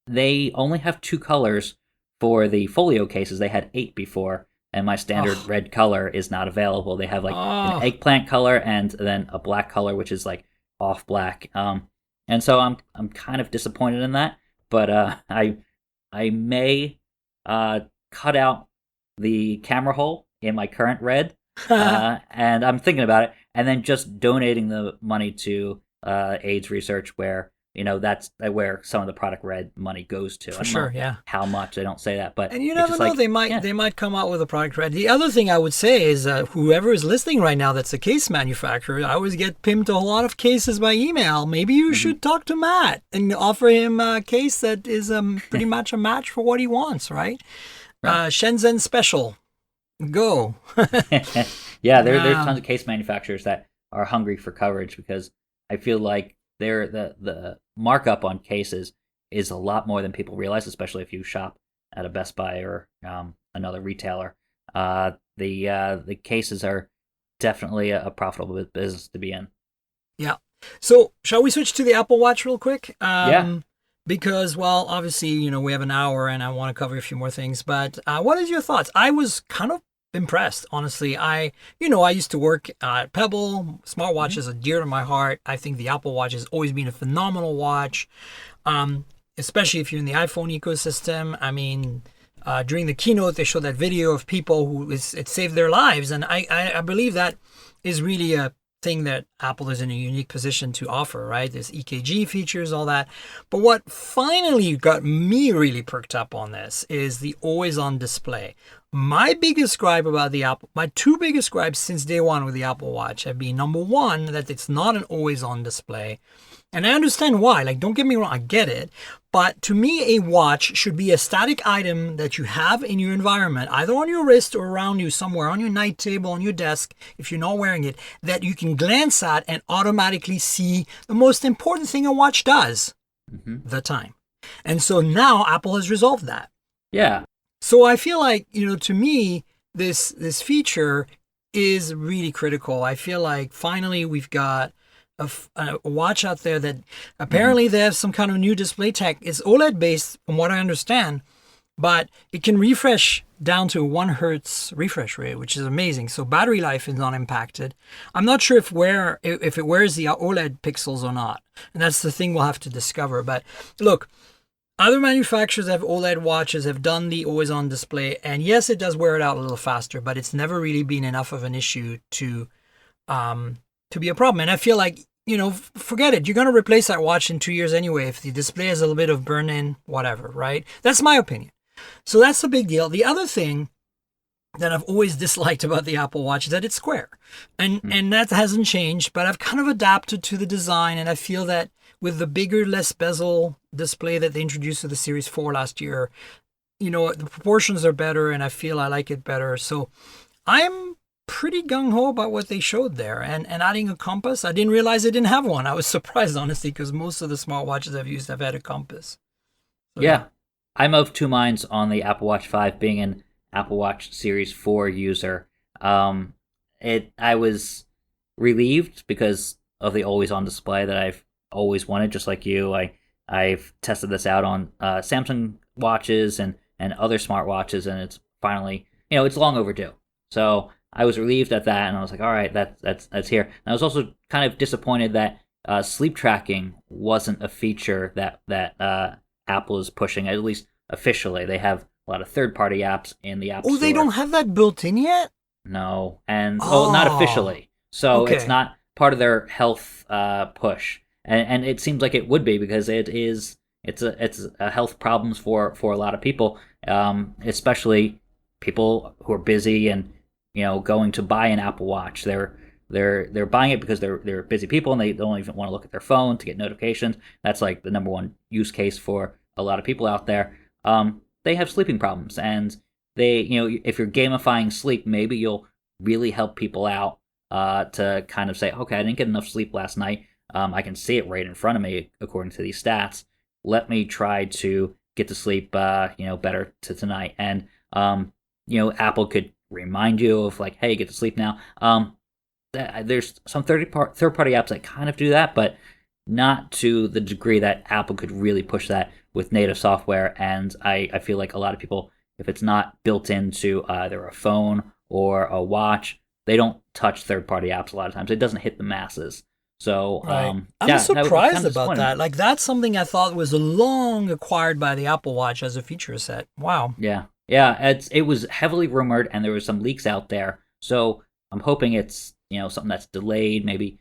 They only have 2 colors for the folio cases. They had 8 before, and my standard red color is not available. They have like an eggplant color and then a black color, which is like off black. And so I'm kind of disappointed in that. But I may cut out the camera hole in my current red, and I'm thinking about it, and then just donating the money to AIDS research, where that's where some of the product red money goes to. For sure, yeah. How much, I don't say that, but and you never know, they might come out with a product red. The other thing I would say is whoever is listening right now that's a case manufacturer, I always get pimped a lot of cases by email. Maybe you should talk to Matt and offer him a case that is pretty much a match for what he wants, right? Shenzhen special. Go. Yeah, there's tons of case manufacturers that are hungry for coverage, because I feel like the markup on cases is a lot more than people realize, especially if you shop at a Best Buy or another retailer. The cases are definitely a profitable business to be in. Yeah. So shall we switch to the Apple Watch real quick? Yeah. Because, well, obviously, we have an hour and I want to cover a few more things. But what is your thoughts? I was kind of impressed, honestly. I used to work at Pebble. Smartwatches are dear to my heart. I think the Apple Watch has always been a phenomenal watch, especially if you're in the iPhone ecosystem. I mean, during the keynote, they showed that video of people who it saved their lives, and I believe that is really a thing that Apple is in a unique position to offer, right? There's EKG features, all that. But what finally got me really perked up on this is the always-on display. My biggest gripe about my 2 biggest gripes since day one with the Apple Watch have been, number one, that it's not an always-on display. And I understand why. Like, don't get me wrong, I get it. But to me, a watch should be a static item that you have in your environment, either on your wrist or around you somewhere, on your night table, on your desk, if you're not wearing it, that you can glance at and automatically see the most important thing a watch does, the time. And so now Apple has resolved that. Yeah. So I feel like, to me, this feature is really critical. I feel like finally we've got a watch out there that apparently they have some kind of new display tech. It's OLED based, from what I understand, but it can refresh down to 1 hertz refresh rate, which is amazing. So battery life is not impacted. I'm not sure if it wears the OLED pixels or not, and that's the thing we'll have to discover. But look, other manufacturers have OLED watches, have done the always-on display, and yes, it does wear it out a little faster, but it's never really been enough of an issue to be a problem. And I feel like, forget it. You're going to replace that watch in 2 years anyway if the display has a little bit of burn-in, whatever, right? That's my opinion. So that's the big deal. The other thing that I've always disliked about the Apple Watch is that it's square. And that hasn't changed, but I've kind of adapted to the design, and I feel that with the bigger, less bezel display that they introduced to the Series 4 last year, the proportions are better, and I feel I like it better. So I'm pretty gung-ho about what they showed there. And adding a compass, I didn't realize they didn't have one. I was surprised, honestly, because most of the smartwatches I've used have had a compass. So, yeah. I'm of 2 minds on the Apple Watch 5 being an Apple Watch Series 4 user. I was relieved because of the always-on display that I've always wanted, just like you. I've tested this out on Samsung watches and other smartwatches, and it's finally, it's long overdue. So I was relieved at that, and I was like, all right, that's here. And I was also kind of disappointed that sleep tracking wasn't a feature that Apple is pushing, at least officially. They have a lot of third-party apps in the App Store. Oh, they don't have that built in yet? No, and not officially. So It's not part of their health push, and it seems like it would be, because it's a health problems for a lot of people, especially people who are busy and going to buy an Apple Watch. They're buying it because they're busy people and they don't even want to look at their phone to get notifications. That's like the number one use case for a lot of people out there. They have sleeping problems, and they, if you're gamifying sleep, maybe you'll really help people out to kind of say, okay, I didn't get enough sleep last night. I can see it right in front of me according to these stats. let me try to get to sleep, better to tonight. And Apple could remind you of like, hey, get to sleep now. There's some third-party apps that kind of do that, but not to the degree that Apple could really push that with native software. And I feel like a lot of people, if it's not built into either a phone or a watch, they don't touch third-party apps a lot of times. It doesn't hit the masses. So right. I'm surprised about that. Like, that's something I thought was long acquired by the Apple Watch as a feature set. Wow. Yeah. It was heavily rumored, and there was some leaks out there. So I'm hoping it's something that's delayed, maybe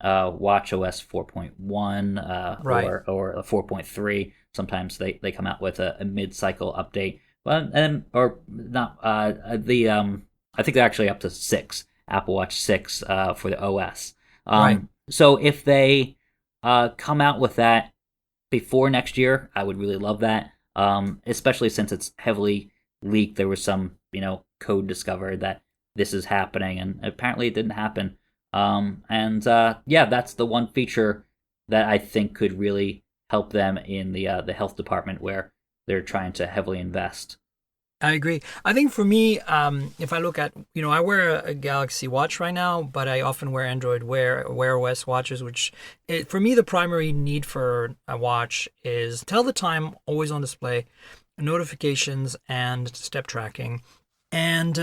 Watch OS 4.1 right. or a 4.3. Sometimes they come out with a mid-cycle update. Or not I think they're actually up to 6, Apple Watch 6 for the OS. Right. So if they come out with that before next year, I would really love that. Especially since it's heavily leaked. There was some code discovered that this is happening, and apparently it didn't happen. That's the one feature that I think could really help them in the health department, where they're trying to heavily invest. I agree. I think for me, if I look at, I wear a Galaxy Watch right now, but I often wear Android Wear OS watches, for me, the primary need for a watch is tell the time, always on display, notifications, and step tracking. And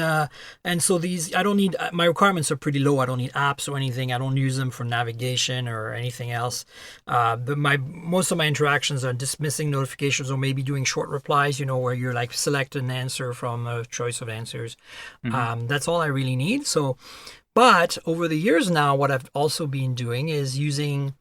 so these, I don't need, my requirements are pretty low. I don't need apps or anything. I don't use them for navigation or anything else. But most of my interactions are dismissing notifications or maybe doing short replies, where you're like select an answer from a choice of answers. Mm-hmm. That's all I really need. But over the years now, what I've also been doing is using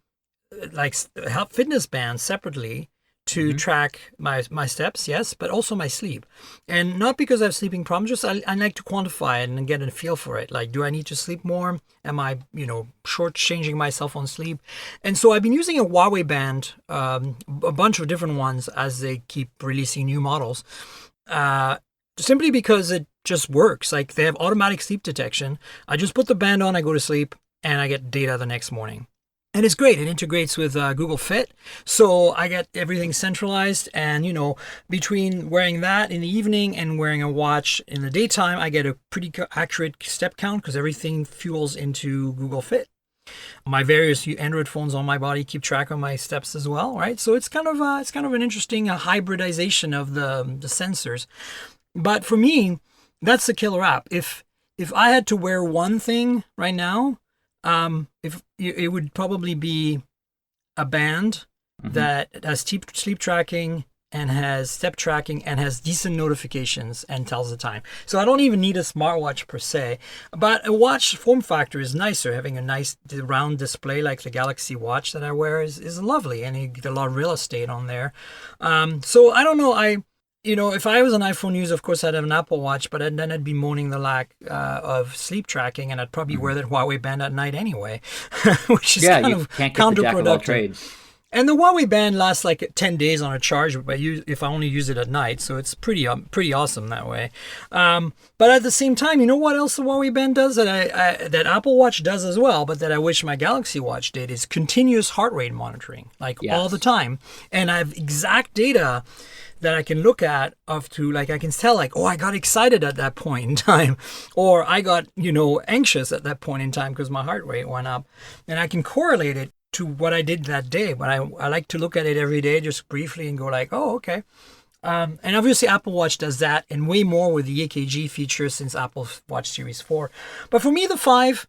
like health fitness bands separately to track my steps, yes, but also my sleep. And not because I have sleeping problems, just I like to quantify it and get a feel for it. Like, do I need to sleep more? Am I, shortchanging myself on sleep? And so I've been using a Huawei band, a bunch of different ones as they keep releasing new models, simply because it just works. Like, they have automatic sleep detection. I just put the band on, I go to sleep, and I get data the next morning. And it's great. It integrates with Google Fit. So I get everything centralized. And, between wearing that in the evening and wearing a watch in the daytime, I get a pretty accurate step count because everything fuels into Google Fit. My various Android phones on my body keep track of my steps as well, right? So it's kind of an interesting hybridization of the sensors. But for me, that's the killer app. If I had to wear one thing right now, if it would probably be a band that has sleep tracking and has step tracking and has decent notifications and tells the time. So I don't even need a smartwatch per se, but a watch form factor is nicer. Having a nice round display like the Galaxy Watch that I wear is lovely, and you get a lot of real estate on there. So I don't know. If I was an iPhone user, of course, I'd have an Apple Watch, but then I'd be moaning the lack of sleep tracking, and I'd probably wear that Huawei band at night anyway, which is kind of counterproductive. And the Huawei band lasts like 10 days on a charge if I only use it at night, so it's pretty awesome that way. But at the same time, you know what else the Huawei band does that Apple Watch does as well, but that I wish my Galaxy Watch did, is continuous heart rate monitoring, all the time. And I have exact data that I can look at I can tell I got excited at that point in time, or I got, anxious at that point in time because my heart rate went up, and I can correlate it to what I did that day. But I like to look at it every day just briefly and go oh, okay. And obviously Apple Watch does that and way more with the EKG feature since Apple Watch Series 4. But for me, the 5,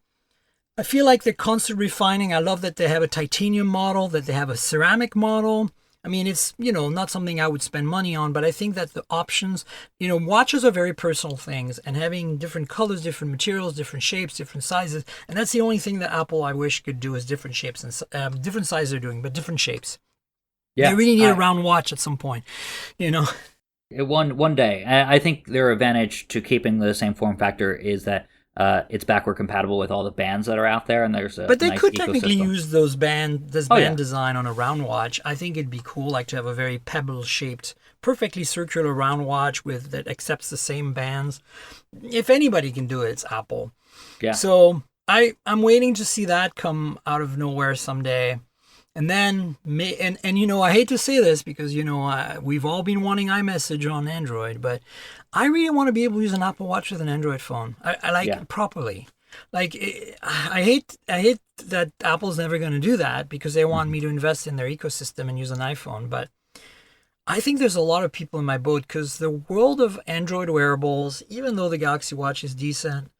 I feel like they're constantly refining. I love that they have a titanium model, that they have a ceramic model. I mean, it's, not something I would spend money on, but I think that the options, watches are very personal things, and having different colors, different materials, different shapes, different sizes. And that's the only thing that Apple, I wish, could do is different shapes and different sizes they're doing, but different shapes. Yeah, they really need a round watch at some point, One day. I think their advantage to keeping the same form factor is that it's backward compatible with all the bands that are out there, and there's but they could technically use this band design on a round watch. I think it'd be cool, to have a very pebble-shaped, perfectly circular round watch that accepts the same bands. If anybody can do it, it's Apple. Yeah. So I'm waiting to see that come out of nowhere someday. And then, and I hate to say this because, we've all been wanting iMessage on Android, but I really want to be able to use an Apple Watch with an Android phone. I like Yeah. properly. Like, I hate that Apple's never going to do that because they want me to invest in their ecosystem and use an iPhone. But I think there's a lot of people in my boat because the world of Android wearables, even though the Galaxy Watch is decent,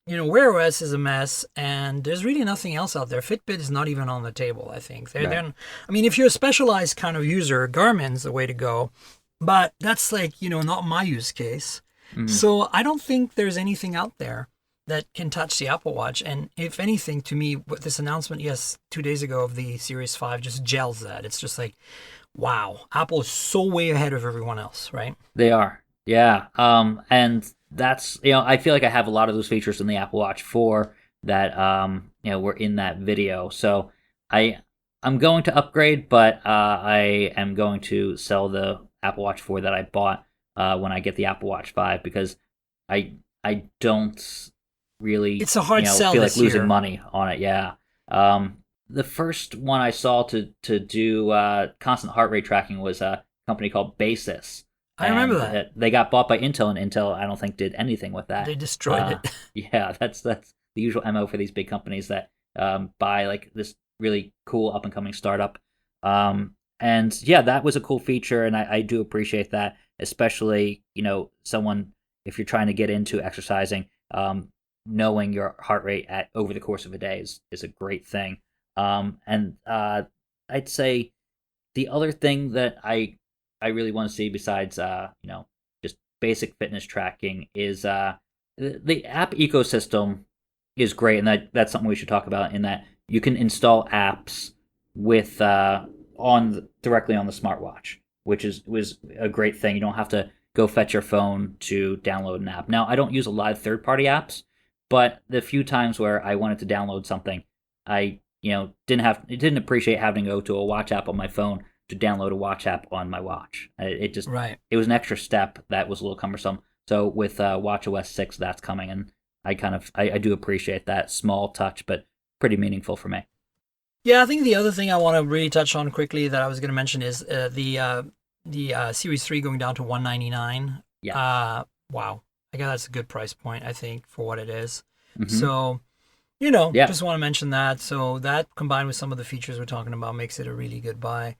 Wear OS is a mess, and there's really nothing else out there. Fitbit is not even on the table, I think. They're, I mean, if you're a specialized kind of user, Garmin's the way to go, but that's like, not my use case. So I don't think there's anything out there that can touch the Apple Watch. And if anything, to me, what this announcement, 2 days ago of the Series 5 just gels that. It's just like, wow, Apple is so way ahead of everyone else, right? They are. Yeah. And that's, I feel like I have a lot of those features in the Apple Watch 4 that, were in that video. So I'm going to upgrade, but I am going to sell the Apple Watch 4 that I bought when I get the Apple Watch 5 because I don't really It's a hard sell feel like this losing year. money on it. Yeah. The first one I saw to do constant heart rate tracking was a company called Basis. I remember And that. they got bought by Intel, and Intel I don't think did anything with that. They destroyed it. Yeah, that's the usual MO for these big companies that buy like this really cool up and coming startup. And yeah, that was a cool feature, and I do appreciate that, especially someone if you're trying to get into exercising, knowing your heart rate at over the course of a day is a great thing. And I'd say the other thing that I really want to see besides just basic fitness tracking is the app ecosystem is great, and that's something we should talk about. In that you can install apps with directly on the smartwatch, which was a great thing. You don't have to go fetch your phone to download an app. Now I don't use a lot of third-party apps, but the few times where I wanted to download something, I didn't appreciate having to go to a watch app on my phone to download a watch app on my watch. It just Right. it was an extra step that was a little cumbersome. So with watchOS 6, that's coming, and I do appreciate that small touch, but pretty meaningful for me. Yeah, I think the other thing I want to really touch on quickly that I was going to mention is the Series 3 going down to $199. Yeah. Wow. I guess that's a good price point, I think, for what it is. Mhm. So, Yeah. just want to mention that. So that combined with some of the features we're talking about makes it a really good buy.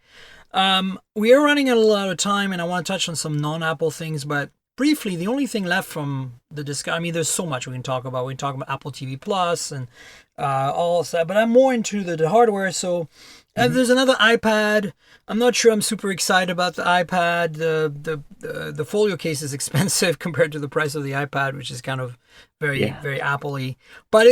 We are running out of time, and I want to touch on some non-Apple things, but briefly, the only thing left from the discussion, I mean, there's so much we can talk about. We can talk about Apple TV Plus and all of that, but I'm more into the hardware. So there's another iPad. I'm not sure I'm super excited about the iPad. The folio case is expensive compared to the price of the iPad, which is kind of very Apple-y. But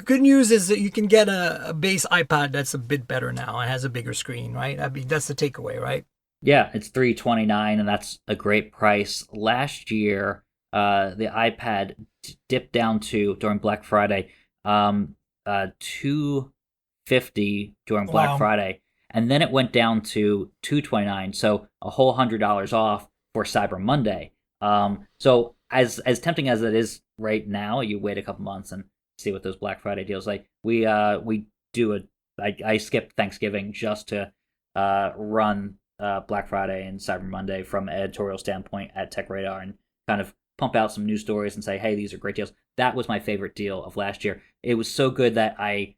good news is that you can get a base iPad that's a bit better now. It has a bigger screen, right? I mean, that's the takeaway, right? Yeah, it's $329, and that's a great price. Last year, the iPad dipped down to during Black Friday, $250 during Black Wow. Friday, and then it went down to $229, so a whole $100 off for Cyber Monday. So as tempting as it is right now, you wait a couple months and see what those Black Friday deals like. We I skipped Thanksgiving just to run Black Friday and Cyber Monday from an editorial standpoint at TechRadar and kind of pump out some news stories and say, hey, these are great deals. That was my favorite deal of last year. It was so good that I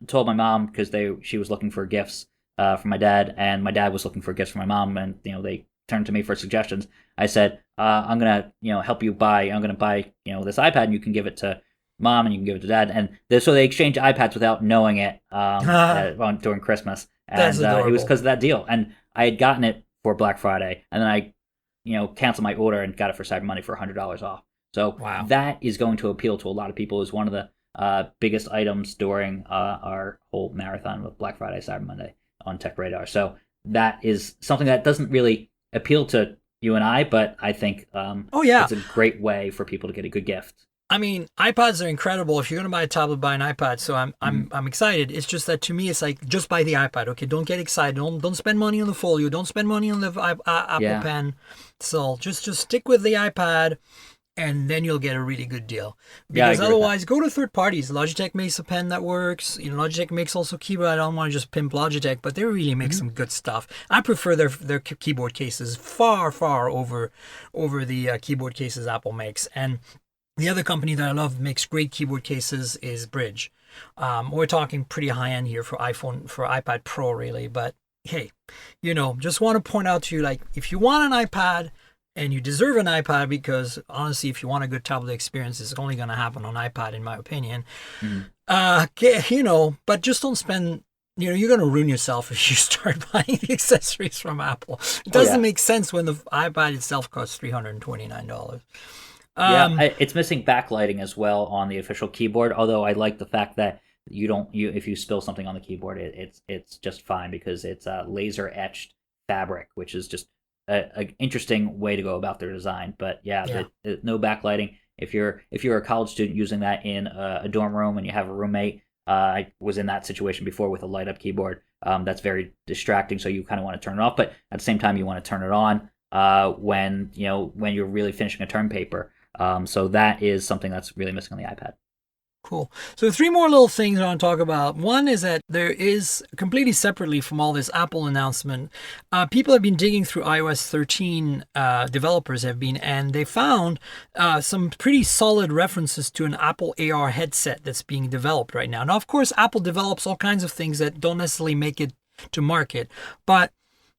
told my mom because she was looking for gifts for my dad, and my dad was looking for gifts for my mom, and they turned to me for suggestions. I said, I'm gonna help you buy. I'm gonna buy this iPad, and you can give it to mom, and you can give it to dad, and so they exchanged iPads without knowing it during Christmas, That's and it was adorable. because of that deal. And I had gotten it for Black Friday, and then I canceled my order and got it for Cyber Monday for $100 off. So Wow. that is going to appeal to a lot of people. Is one of the biggest items during our whole marathon with Black Friday, Cyber Monday on TechRadar. So that is something that doesn't really appeal to you and I, but I think Oh yeah. it's a great way for people to get a good gift. I mean, iPads are incredible. If you're gonna buy a tablet, buy an iPad. So I'm excited. It's just that to me, it's like just buy the iPad. Okay, don't get excited. Don't spend money on the Folio. Don't spend money on the Apple Yeah. Pen. So just stick with the iPad. and then you'll get a really good deal. Yeah, I Because agree with that. otherwise, go to third parties. Logitech makes a pen that works. Logitech makes also keyboard. I don't want to just pimp Logitech, but they really make some good stuff. I prefer their keyboard cases far over the keyboard cases Apple makes. And the other company that I love makes great keyboard cases is Bridge. We're talking pretty high end here for iPad Pro, really. But hey, just want to point out to you, like, if you want an iPad and you deserve an iPad, because honestly, if you want a good tablet experience, it's only going to happen on iPad, in my opinion. But just don't spend. You're going to ruin yourself if you start buying the accessories from Apple. It doesn't make sense when the iPad itself costs $329. It's missing backlighting as well on the official keyboard. Although I like the fact that if you spill something on the keyboard, it's just fine because it's laser etched fabric, which is just an interesting way to go about their design. But no backlighting. If you're a college student using that in a dorm room and you have a roommate, I was in that situation before with a light up keyboard. That's very distracting, so you kind of want to turn it off, but at the same time you want to turn it on when you're really finishing a term paper. So that is something that's really missing on the iPad. Cool. So 3 more little things I want to talk about. One is that there is, completely separately from all this Apple announcement, people have been digging through iOS 13, developers have been, and they found some pretty solid references to an Apple AR headset that's being developed right now. Now, of course, Apple develops all kinds of things that don't necessarily make it to market, but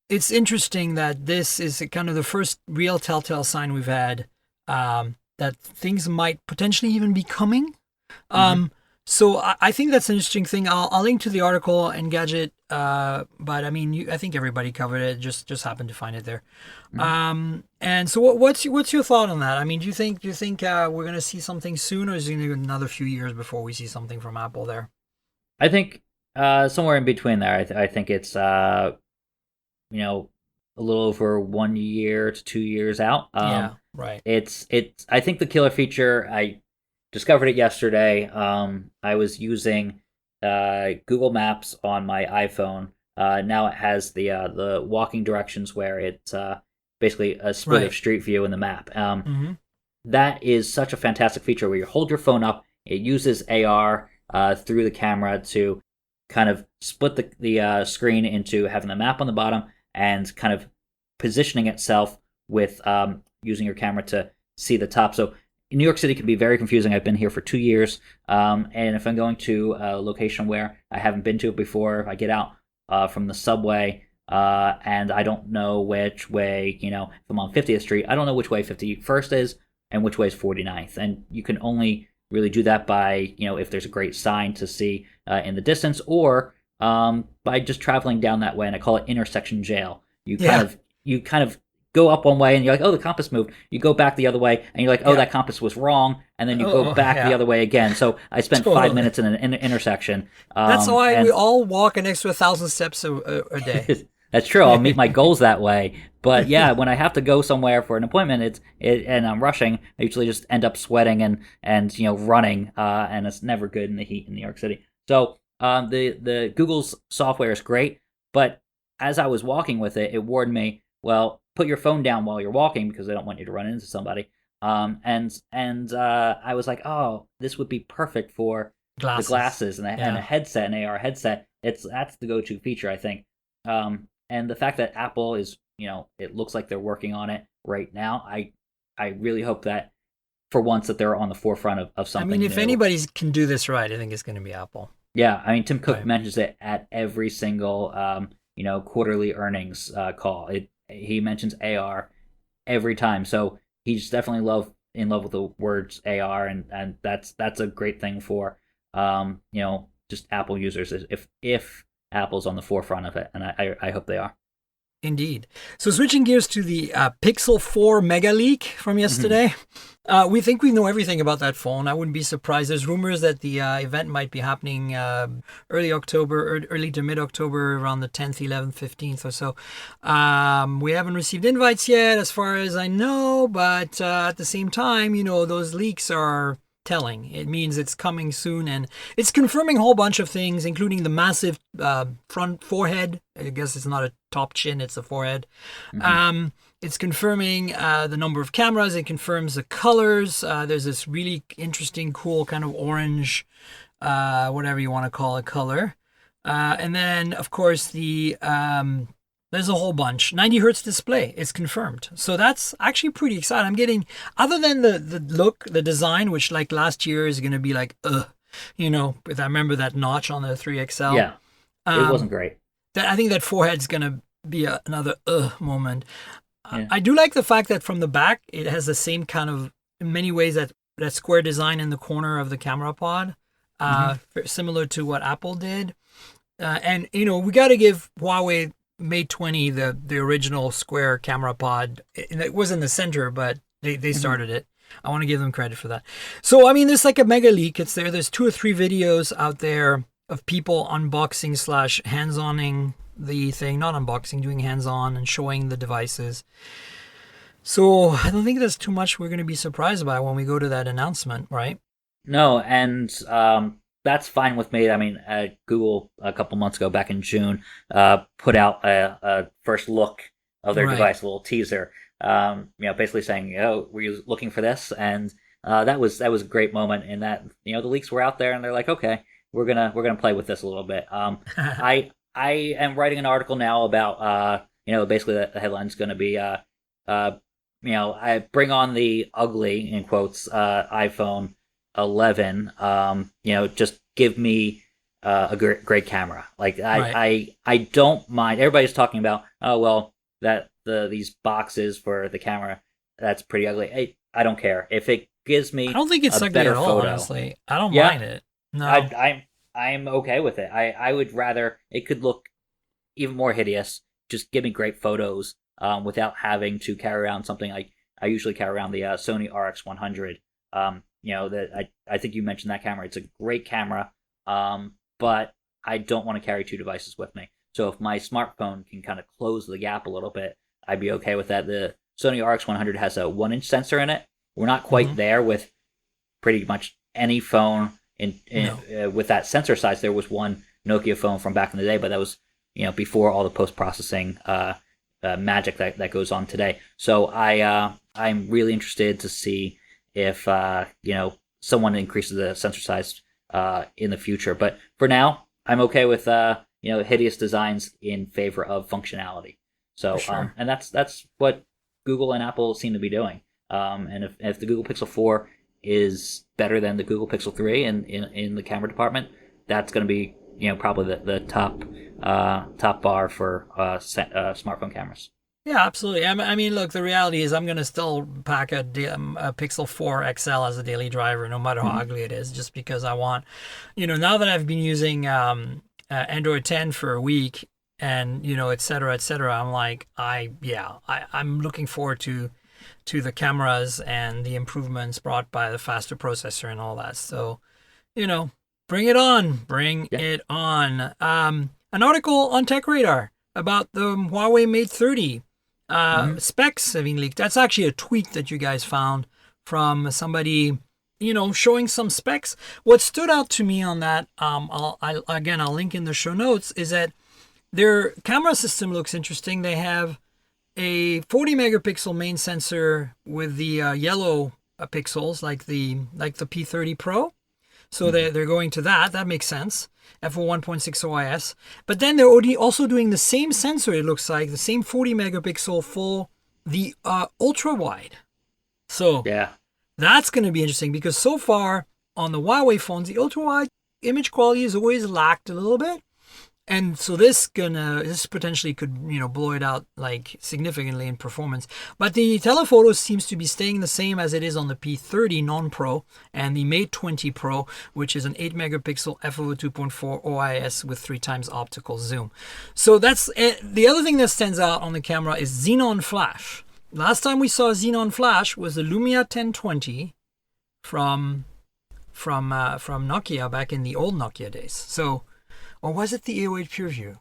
it's interesting that this is kind of the first real telltale sign we've had that things might potentially even be coming. So I think that's an interesting thing. I'll link to the article and Gadget, but I mean, I think everybody covered it. Just happened to find it there. And so what's your thought on that? I mean, do you think we're going to see something soon, or is it going to be another few years before we see something from Apple there? I think somewhere in between there. I think it's a little over 1 year to 2 years out. Yeah, right. It's I think the killer feature, I discovered it yesterday. I was using Google Maps on my iPhone. Now it has the walking directions where it's basically a split of Street View in the map. That is such a fantastic feature where you hold your phone up. It uses AR through the camera to kind of split the screen into having the map on the bottom and kind of positioning itself with using your camera to see the top. So New York City can be very confusing. I've been here for 2 years, and if I'm going to a location where I haven't been to it before, if I get out from the subway and I don't know which way, if I'm on 50th Street, I don't know which way 51st is and which way is 49th. And you can only really do that by, if there's a great sign to see in the distance, or by just traveling down that way. And I call it intersection jail. You kind of go up one way and you're like, oh, the compass moved. You go back the other way and you're like, oh, that compass was wrong. And then you go back the other way again. So I spent 5 minutes in an intersection. That's why we all walk an extra 1,000 steps a day. That's true. I'll meet my goals that way. But yeah, when I have to go somewhere for an appointment, and I'm rushing, I usually just end up sweating and running, and it's never good in the heat in New York City. So the Google's software is great, but as I was walking with it, it warned me, well, put your phone down while you're walking because they don't want you to run into somebody. And I was like, oh, this would be perfect for the glasses and a headset, an AR headset. That's the go-to feature, I think. And the fact that Apple is, it looks like they're working on it right now. I really hope that for once that they're on the forefront of something. I mean, if new. anybody can do this right, I think it's going to be Apple. Yeah, I mean, Tim Cook mentions it at every single, quarterly earnings call. He mentions AR every time, so he's definitely in love with the words AR, and that's a great thing for just Apple users if Apple's on the forefront of it, and I hope they are. Indeed. So switching gears to the Pixel 4 mega leak from yesterday. We think we know everything about that phone. I wouldn't be surprised. There's rumors that the event might be happening early October, or early to mid-October, around the 10th, 11th, 15th or so. We haven't received invites yet, as far as I know, but at the same time, those leaks are telling. It means it's coming soon, and it's confirming a whole bunch of things, including the massive front forehead. I guess it's not a top chin, it's a forehead. It's confirming the number of cameras. It confirms the colors. There's this really interesting, cool kind of orange, whatever you want to call it, color. And then, of course, there's a whole bunch. 90 hertz display is confirmed. So that's actually pretty exciting. I'm getting, other than the look, the design, which like last year is going to be like, if I remember that notch on the 3XL. Yeah, it wasn't great. I think that forehead's going to be another moment. Yeah. I do like the fact that from the back, it has the same kind of, in many ways, that square design in the corner of the camera pod, similar to what Apple did. And, we got to give Huawei Mate 20 the original square camera pod. It was in the center, but they started it. I want to give them credit for that. So, I mean, there's like a mega leak. It's there. There's 2 or 3 videos out there of people unboxing / hands-oning the thing, not unboxing, doing hands-on and showing the devices. So I don't think there's too much we're going to be surprised by when we go to that announcement, right? No, and that's fine with me. I mean, Google a couple months ago, back in June, put out a first look of their device, a little teaser. Basically saying, were you looking for this? And that was a great moment in that the leaks were out there, and they're like, okay, we're gonna play with this a little bit. I am writing an article now about basically the headline's going to be I bring on the ugly, in quotes, iPhone 11. Just give me a great camera. Like I don't mind. Everybody's talking about that these boxes for the camera, that's pretty ugly. I don't care if it gives me. I don't think it's a ugly better at all. photo. Honestly, I don't mind it. No, I'm okay with it. I would rather it could look even more hideous. Just give me great photos without having to carry around something like I usually carry around the Sony RX100. I think you mentioned that camera. It's a great camera, but I don't want to carry 2 devices with me. So if my smartphone can kind of close the gap a little bit, I'd be okay with that. The Sony RX100 has a 1-inch sensor in it. We're not quite there with pretty much any phone with that sensor size. There was one Nokia phone from back in the day, but that was before all the post-processing magic that goes on today. So I'm really interested to see if someone increases the sensor size in the future. But for now, I'm okay with hideous designs in favor of functionality. So sure. And that's what Google and Apple seem to be doing. And if the Google Pixel 4 is better than the Google Pixel 3 in the camera department, that's going to be probably the top bar for smartphone cameras. Yeah, absolutely. I mean, look, the reality is I'm going to still pack a Pixel 4 XL as a daily driver, no matter how ugly it is, just because I want, now that I've been using Android 10 for a week and, et cetera, I'm like, I'm looking forward to the cameras and the improvements brought by the faster processor and all that. So, bring it on. Bring it on. An article on TechRadar about the Huawei Mate 30. Specs having leaked. That's actually a tweet that you guys found from somebody, showing some specs. What stood out to me on that, I'll link in the show notes, is that their camera system looks interesting. They have a 40 megapixel main sensor with the yellow pixels, like the P30 Pro. So they're going to that. That makes sense. F1.6 OIS. But then they're also doing the same sensor, it looks like, the same 40 megapixel for the ultra wide. So that's going to be interesting because so far on the Huawei phones, the ultra wide image quality has always lacked a little bit. And so this potentially could, blow it out like significantly in performance. But the telephoto seems to be staying the same as it is on the P30 non-Pro and the Mate 20 Pro, which is an 8 megapixel f/2.4 OIS with 3 times optical zoom. So that's the other thing that stands out on the camera is xenon flash. Last time we saw xenon flash was the Lumia 1020 from Nokia back in the old Nokia days. So. Or was it the AOH PureView?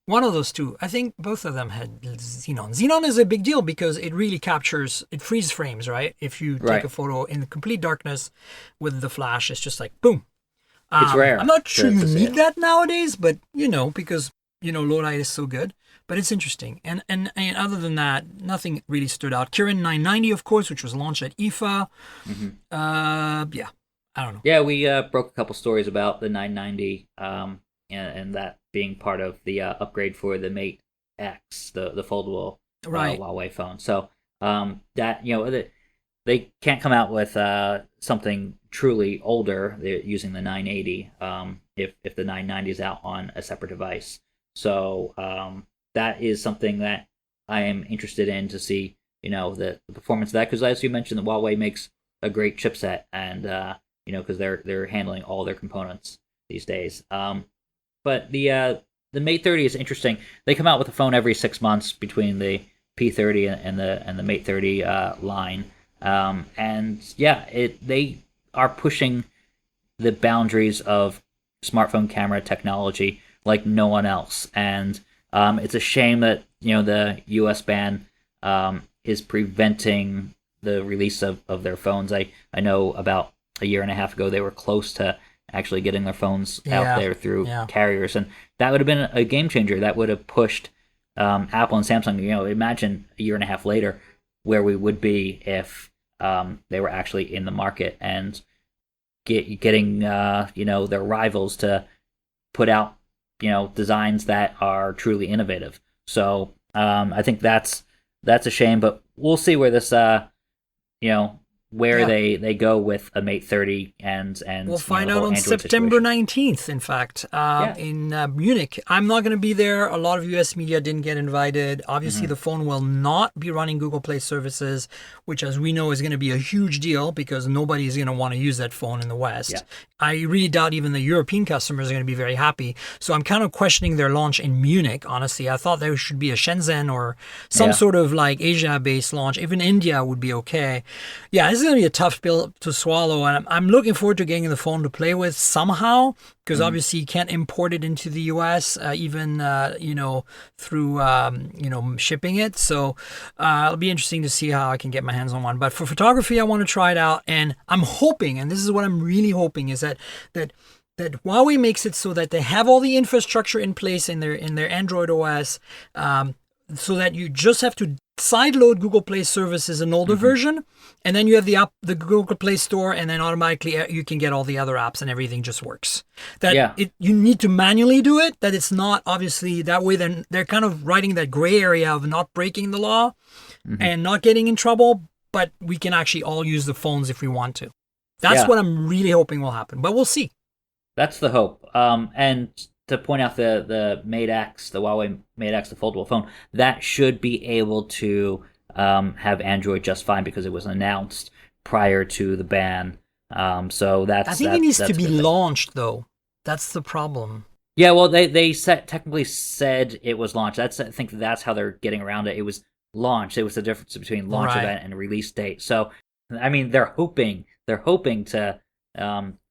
One of those two. I think both of them had xenon. Xenon is a big deal because it really it freeze frames, right? If you take a photo in complete darkness with the flash, it's just like, boom. It's rare. I'm not sure you need that nowadays, but, because low light is so good. But it's interesting. And other than that, nothing really stood out. Kirin 990, of course, which was launched at IFA. Yeah, I don't know. Yeah, we broke a couple stories about the 990, and that being part of the upgrade for the Mate X, the foldable Huawei phone. So that they can't come out with something truly older. They're using the 980 if the 990 is out on a separate device. So that is something that I am interested in to see, the performance of that, because as you mentioned, the Huawei makes a great chipset, and because they're handling all their components these days. But the Mate 30 is interesting. They come out with a phone every 6 months between the P30 and the Mate 30 line, and yeah, they are pushing the boundaries of smartphone camera technology like no one else, and it's a shame that the U.S. ban is preventing the release of their phones. I know about a year and a half ago they were close to actually getting their phones out there through carriers, and that would have been a game changer. That would have pushed Apple and Samsung. Imagine a year and a half later where we would be if they were actually in the market and getting their rivals to put out designs that are truly innovative. So I think that's a shame, but we'll see where this they go with a Mate 30 and we'll find out on Android September situation. 19th, in fact, in Munich. I'm not going to be there. A lot of US media didn't get invited. Obviously, the phone will not be running Google Play services, which, as we know, is going to be a huge deal because nobody's going to want to use that phone in the West. Yeah. I really doubt even the European customers are going to be very happy. So I'm kind of questioning their launch in Munich, honestly. I thought there should be a Shenzhen or some sort of like Asia-based launch. Even India would be okay. Yeah, this is going to be a tough pill to swallow. And I'm looking forward to getting the phone to play with somehow, because obviously you can't import it into the US, even, through, shipping it. So it'll be interesting to see how I can get my hands on one. But for photography, I want to try it out. And I'm hoping, and this is what I'm really hoping, is that Huawei makes it so that they have all the infrastructure in place in their Android OS, so that you just have to sideload Google Play services, an older version, and then you have the Google Play Store, and then automatically you can get all the other apps, and everything just works. You need to manually do it. That it's not obviously that way. Then they're kind of writing that gray area of not breaking the law and not getting in trouble, but we can actually all use the phones if we want to. That's what I'm really hoping will happen, but we'll see. That's the hope. And to point out the Mate X, the Huawei Mate X, the foldable phone, that should be able to have Android just fine because it was announced prior to the ban. So I think it needs to be launched, though. That's the problem. Yeah, well, they technically said it was launched. I think that's how they're getting around it. It was launched. It was the difference between launch event and release date. So, I mean, they're hoping to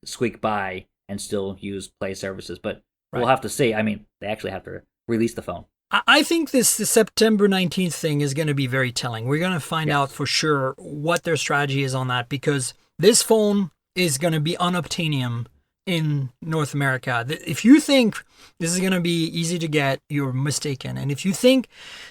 squeak by and still use Play services, but we'll have to see. I mean, they actually have to release the phone. I think the September 19th thing is going to be very telling. We're going to find out for sure what their strategy is on that, because this phone is going to be unobtainium in North America. If you think this is going to be easy to get, you're mistaken. And if you think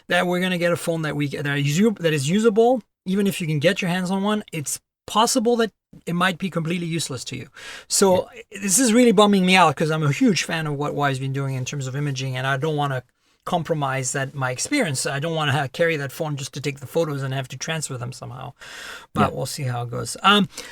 that we're going to get a phone that is usable, even if you can get your hands on one, it's possible that it might be completely useless to you. So this is really bumming me out, because I'm a huge fan of what Huawei's been doing in terms of imaging, and I don't want to compromise my experience. I don't want to carry that phone just to take the photos and have to transfer them somehow. But we'll see how it goes.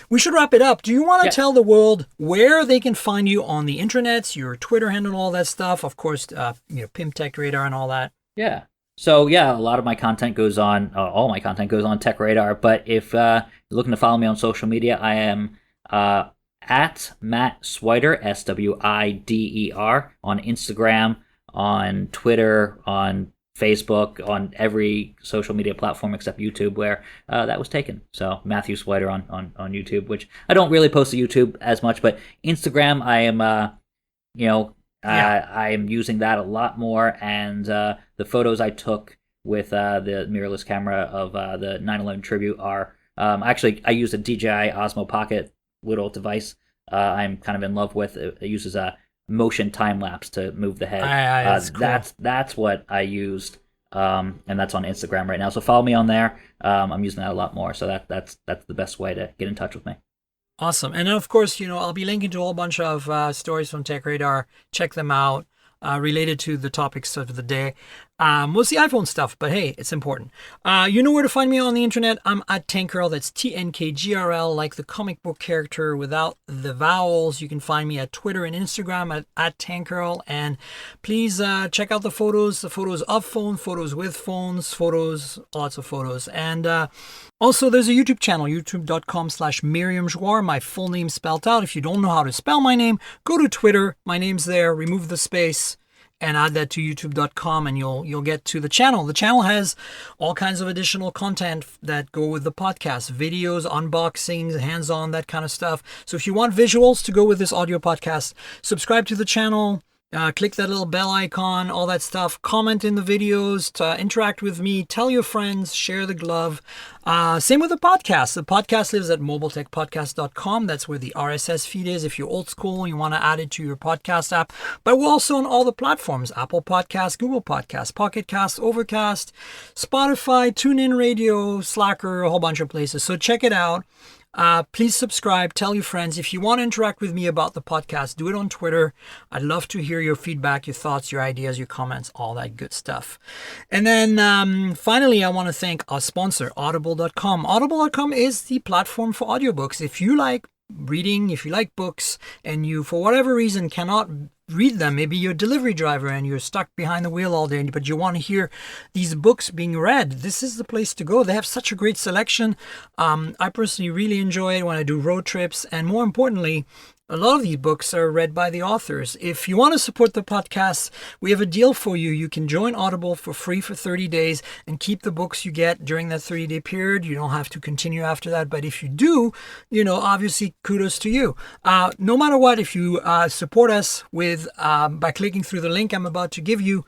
We should wrap it up. Do you want to tell the world where they can find you on the intranets, your Twitter handle, and all that stuff? Of course, Pimp TechRadar and all that. Yeah. So a lot of my content goes on, all my content goes on TechRadar, but if you're looking to follow me on social media, I am at Matt Swider, Swider, on Instagram, on Twitter, on Facebook, on every social media platform except YouTube, where that was taken. So Matthew Swider on YouTube, which I don't really post to YouTube as much, but Instagram, I am, I am using that a lot more, and the photos I took with the mirrorless camera of the 9/11 tribute are actually, I use a DJI Osmo Pocket little device I'm kind of in love with. It uses a motion time lapse to move the head. That's cool. That's what I used, and that's on Instagram right now. So follow me on there. I'm using that a lot more. So that's the best way to get in touch with me. Awesome. And then, of course, I'll be linking to a whole bunch of stories from TechRadar. Check them out. Related to the topics of the day. Mostly iPhone stuff, but hey, it's important. You know where to find me on the internet. I'm at Tankgirl. That's TNKGRL, like the comic book character without the vowels. You can find me at Twitter and Instagram at Tankgirl. And please check out the photos of phone, photos with phones, lots of photos. And also, there's a YouTube channel, youtube.com/Miriam Jouar, my full name spelled out. If you don't know how to spell my name, go to Twitter. My name's there. Remove the space and add that to youtube.com, and you'll get to the channel. The channel has all kinds of additional content that go with the podcast, videos, unboxings, hands-on, that kind of stuff. So if you want visuals to go with this audio podcast, subscribe to the channel. Click that little bell icon, all that stuff. Comment in the videos, to interact with me. Tell your friends, share the glove. Same with the podcast. The podcast lives at mobiletechpodcast.com. That's where the RSS feed is. If you're old school and you want to add it to your podcast app. But we're also on all the platforms: Apple Podcasts, Google Podcasts, Pocket Cast, Overcast, Spotify, TuneIn Radio, Slacker, a whole bunch of places. So check it out. Please subscribe, tell your friends. If you want to interact with me about the podcast, do it on Twitter. I'd love to hear your feedback, your thoughts, your ideas, your comments, all that good stuff. And then finally, I want to thank our sponsor, Audible.com. Audible.com is the platform for audiobooks. If you like reading, if you like books, and you, for whatever reason, cannot read them, maybe you're a delivery driver and you're stuck behind the wheel all day, but you want to hear these books being read, this is the place to go. They have such a great selection. I personally really enjoy it when I do road trips, and more importantly, a lot of these books are read by the authors. If you want to support the podcast, we have a deal for you. You can join Audible for free for 30 days and keep the books you get during that 30-day period. You don't have to continue after that. But if you do, obviously kudos to you. No matter what, if you support us with by clicking through the link I'm about to give you,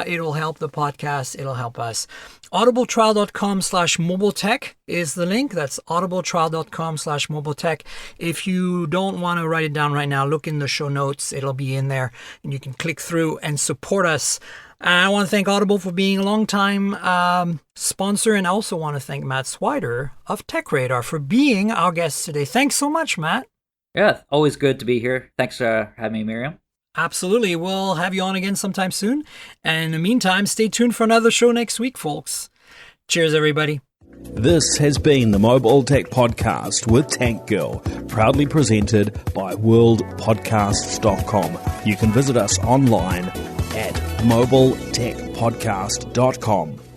it'll help the podcast. It'll help us. audibletrial.com/mobiletech is the link. That's audibletrial.com/mobiletech. If you don't want to write it down right now, look in the show notes. It'll be in there, and you can click through and support us. I want to thank Audible for being a long-time sponsor, and I also want to thank Matt Swider of TechRadar for being our guest today. Thanks so much, Matt. Yeah, always good to be here. Thanks for having me, Miriam. Absolutely. We'll have you on again sometime soon. And in the meantime, stay tuned for another show next week, folks. Cheers, everybody. This has been the Mobile Tech Podcast with Tank Girl, proudly presented by worldpodcasts.com. You can visit us online at mobiletechpodcast.com.